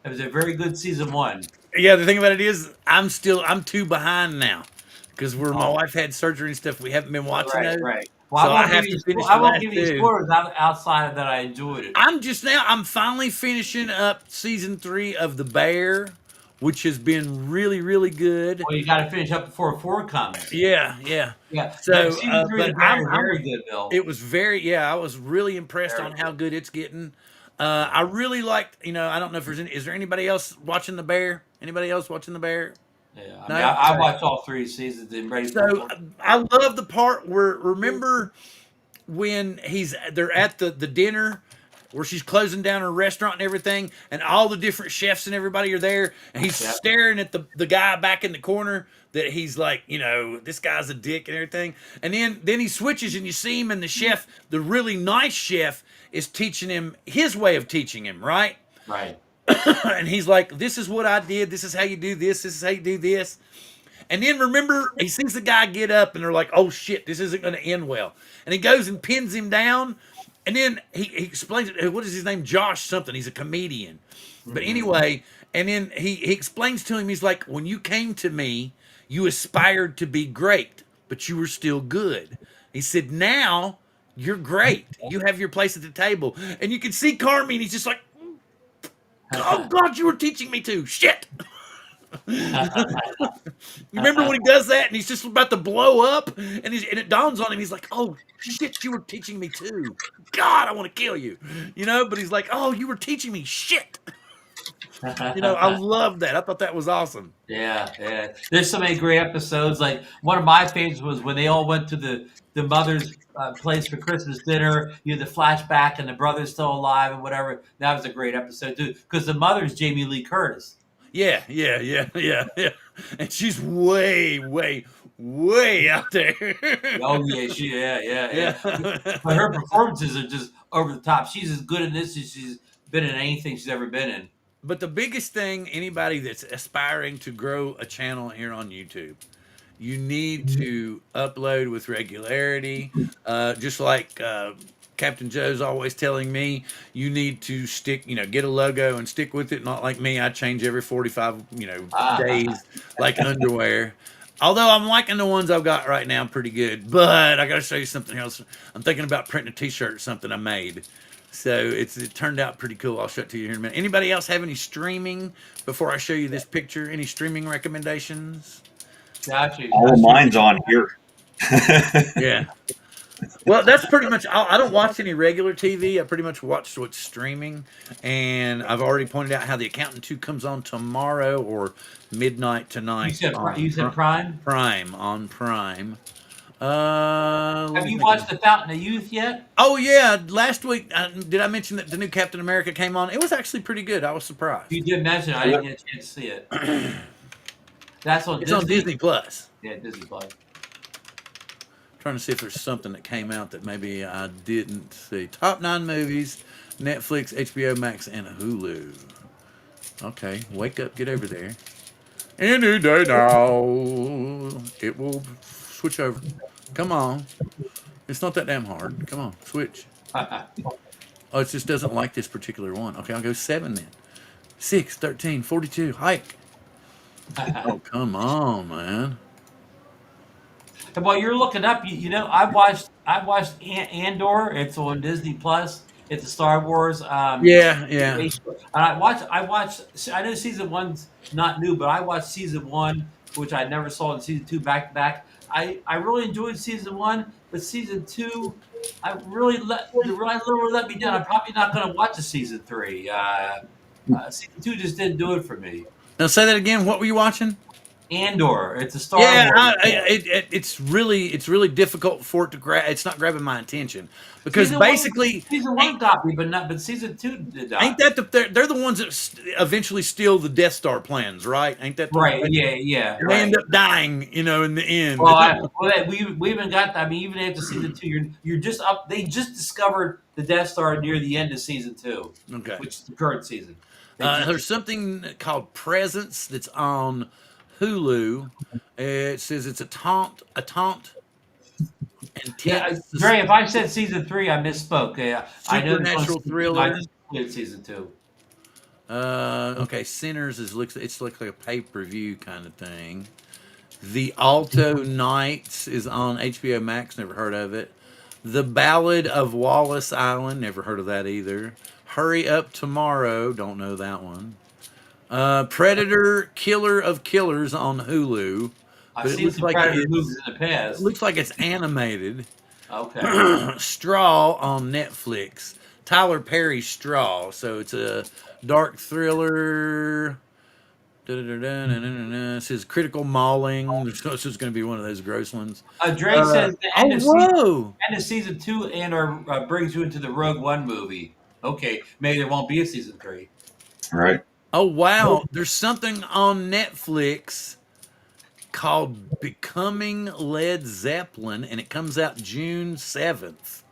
It was a very good season 1. Yeah, the thing about it is, I'm 2 behind now because my wife had surgery and stuff. We haven't been watching those. Right. Well, So I have to finish I the won't last give you two. spoilers outside of that. I enjoyed it. I'm finally finishing up season 3 of The Bear, which has been really, really good. Well, you got to finish up before 4 comes. Yeah, yeah. Yeah, So, season 3 of but The Bear is very good, it Bill. was very, yeah, I was really impressed Very on how good. good it's getting. I really liked, I don't know if is there anybody else watching The Bear? Anybody else watching The Bear? Yeah, I mean, No? I Okay. watched all 3 seasons and ready for So 4. I love the part where, remember when they're at the dinner where she's closing down her restaurant and everything, and all the different chefs and everybody are there, and he's Yeah. staring at the guy back in the corner that he's like, this guy's a dick and everything. And then he switches and you see him, and the chef, the really nice chef, is teaching him his way of teaching him, right? Right. And he's like, this is what I did, this is how you do this is how you do this. And then remember, he sees the guy get up, and they're like, "Oh shit, this isn't going to end well." And he goes and pins him down, and then he explains it. What is his name? Josh something. He's a comedian. But anyway, and then he explains to him. He's like, "When you came to me, you aspired to be great, but you were still good." He said, "Now you're great. You have your place at the table." And you can see Carmine. He's just like, "Oh God, you were teaching me to shit." You remember when he does that and he's just about to blow up, and it dawns on him, he's like, "Oh shit, you were teaching me too. God, I want to kill you." But he's like, "Oh, you were teaching me shit." I love that. I thought that was awesome. Yeah, yeah. There's so many great episodes. Like one of my favorites was when they all went to the mother's place for Christmas dinner. You know, the flashback and the brother's still alive and whatever. That was a great episode too, because the mother's Jamie Lee Curtis. Yeah, yeah, yeah, yeah, yeah. And she's way, way, way out there. Oh yeah, yeah. Yeah. But her performances are just over the top. She's as good in this as she's been in anything she's ever been in. But the biggest thing, anybody that's aspiring to grow a channel here on YouTube, you need to upload with regularity. Just like Captain Joe's always telling me, you need to stick, get a logo and stick with it. Not like me, I change every 45, days like underwear. Although I'm liking the ones I've got right now pretty good. But I got to show you something else. I'm thinking about printing a t-shirt or something I made. So it turned out pretty cool. I'll show it to you here in a minute. Anybody else have any streaming before I show you this picture? Any streaming recommendations? Gotcha. All of mine's on here. Yeah. Well, that's pretty much. I don't watch any regular TV. I pretty much watch what's streaming, and I've already pointed out how The Accountant 2 comes on tomorrow or midnight tonight. You said Prime? Prime on Prime. Have you watched The Fountain of Youth yet? Oh yeah, last week did I mention that the new Captain America came on? It was actually pretty good. I was surprised. You did mention it. I didn't get a chance to see it. That's on It's Disney. on Disney Plus. Yeah, Disney Plus. Trying to see if there's something that came out that maybe I didn't see. Top 9 movies, Netflix, HBO Max, and Hulu. Okay, wake up, get over there. Any day now, it will switch over. Come on. It's not that damn hard. Come on, switch. Oh, it just doesn't like this particular one. Okay, I'll go 7 then. 6, 13, 42, hike. Oh, come on, man. And while you're looking up, I watched Andor. It's on Disney Plus. It's a Star Wars. Yeah, yeah. And I watched. I know season one's not new, but I watched season one, which I never saw in season two back to back. I really enjoyed season one, but season two, literally let me down. I'm probably not going to watch a season three. Season two just didn't do it for me. Now say that again. What were you watching? Andor. It's a Star Yeah, Wars. it's really difficult for it to grab. It's not grabbing my attention because Season one got me, but season two did not. Ain't that they're the ones that eventually steal the Death Star plans, right? Ain't that right? Yeah. They end up dying, in the end. Well, we even got. I mean, even after season two, you're just up. They just discovered the Death Star near the end of season two, Okay, which is the current season. There's something called Presence that's on Hulu. It says it's a taunt. And Yeah, Dre, if I said season three, I misspoke. Yeah, I know supernatural thriller. I just did season two. Okay, Sinners it's like a pay-per-view kind of thing. The Alto Nights is on HBO Max. Never heard of it. The Ballad of Wallace Island. Never heard of that either. Hurry Up Tomorrow. Don't know that one. Predator Killer of Killers on Hulu. I've But it seen looks some like Predator it's movies in the it past. looks like it's animated. Okay. Straw on Netflix. Tyler Perry Straw. So it's a dark thriller. It says critical mauling. This is going to be one of those gross ones. Drake says the Oh, whoa. end of season 2 and or brings you into the Rogue One movie. Okay, maybe there won't be a season 3. Right. Oh, wow. There's something on Netflix called Becoming Led Zeppelin, and it comes out June 7th.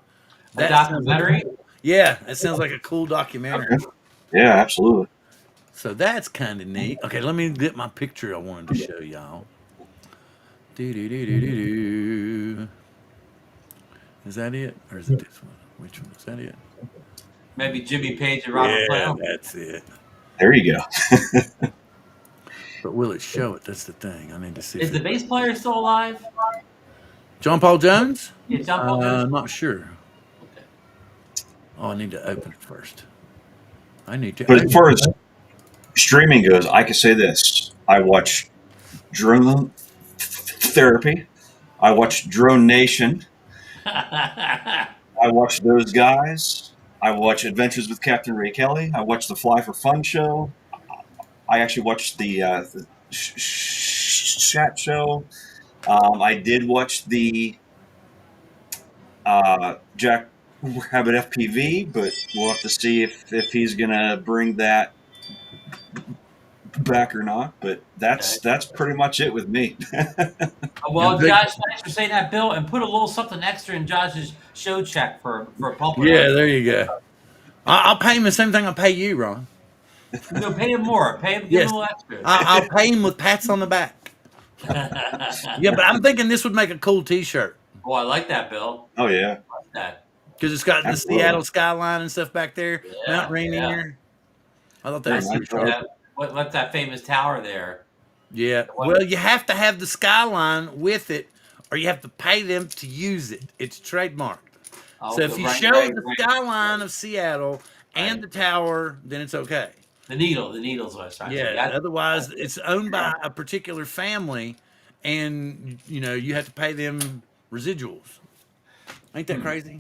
A That sounds like documentary. yeah, that sounds like a cool documentary. Okay. Yeah, absolutely. So that's kind of neat. Okay, let me get my picture I wanted to show y'all. Do do do do do do. Is that it, or is it this one? Which one is that? It? Maybe Jimmy Page and Robert Yeah, Plant. that's it. There you go. But will it show it? That's the thing. I need to see. Is the bass player still alive? John Paul Jones? Yeah, John Paul Jones. Not sure. Okay. Oh, I need to open it first. I need to. But as far as streaming goes, I can say this: I watch Drone Therapy, I watch Drone Nation, I watch Those Guys, I watch Adventures with Captain Ray Kelly, I watch the Fly for Fun show. I actually watched the Chat show. I did watch the Jack Rabbit FPV, but we'll have to see if he's gonna bring that back or not. But that's pretty much it with me. Well, Josh, thanks for saying that, Bill, and put a little something extra in Josh's show check for pulping. Yeah, there you go. I'll pay him the same thing I pay you, Ron. No, pay him more. Pay him, give Yes. him a little extra. I'll pay him with pats on the back. Yeah, but I'm thinking this would make a cool T-shirt Oh, I like that, Bill. Oh yeah, I like that. because it's got the Absolutely. Seattle skyline and stuff back there. Yeah, Mount Rainier. I thought that was Nice. pretty sharp. What's that famous tower there? Yeah. Well, you have to have the skyline with it, or you have to pay them to use it. It's trademarked. Oh, So if you show the skyline of Seattle and the tower, then it's okay. the needle's what I was trying to say. Yeah. Otherwise, it's owned by a particular family, and you have to pay them residuals. Ain't that crazy?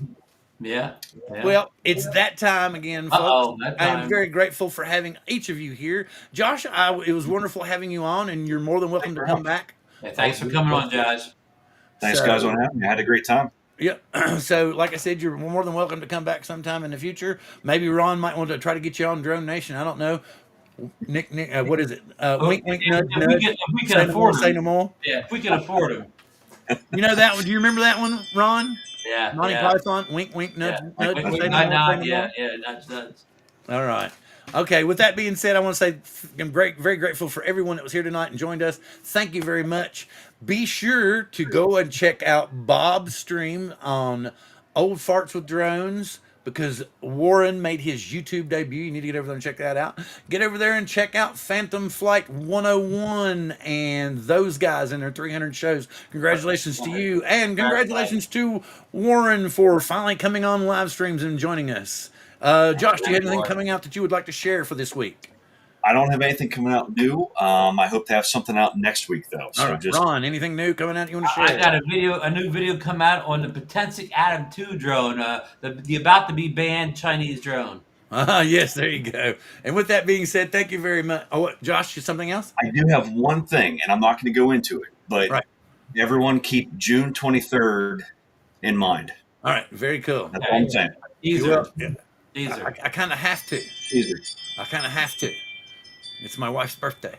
Yeah. Well, it's that time again, folks. That I am time. very grateful for having each of you here. Josh, it was wonderful having you on, and you're more than welcome to come back. Yeah, thanks for coming on, Josh. Thanks, guys, on having me. I had a great time. Yeah. So, like I said, you're more than welcome to come back sometime in the future. Maybe Ron might want to try to get you on Drone Nation. I don't know. Nick, what is it? Wink, wink, nudge, nudge. If we can afford Say him. no more. Yeah, if we can afford him. You know that one? Do you remember that one, Ron? Yeah. Monty Python. Wink, wink, nudge, nudge. Wink, say wink, no nod, more, nod, say no more. yeah, nudge, nudge. All right. Okay. With that being said, I want to say I'm very grateful for everyone that was here tonight and joined us. Thank you very much. Be sure to go and check out Bob's stream on Old Farts with Drones because Warren made his YouTube debut. You need to get over there and check that out. Get over there and check out Phantom Flight 101 and those guys in their 300 shows. Congratulations to you. And congratulations to Warren for finally coming on live streams and joining us. Josh, do you have anything coming out that you would like to share for this week? I don't have anything coming out new. I hope to have something out next week, though. So All right, Ron, anything new coming out you want to share? I got a new video come out on the Potensic Atom 2 drone, the about to be banned Chinese drone. Yes, there you go. And with that being said, thank you very much. Oh, what, Josh, something else? I do have one thing, and I'm not going to go into it, but everyone keep June 23rd in mind. All right, very cool. That's all I'm saying. Teaser. I kind of have to. Teaser. I kind of have to. It's my wife's birthday.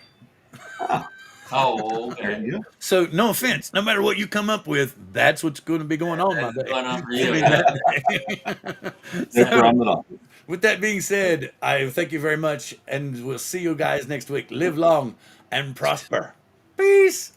Oh, There okay. you go. So, no offense. No matter what you come up with, that's what's going to be going on my day. Going on for It'll you. be that day. No problem at all. With that being said, I thank you very much, and we'll see you guys next week. Live long and prosper. Peace.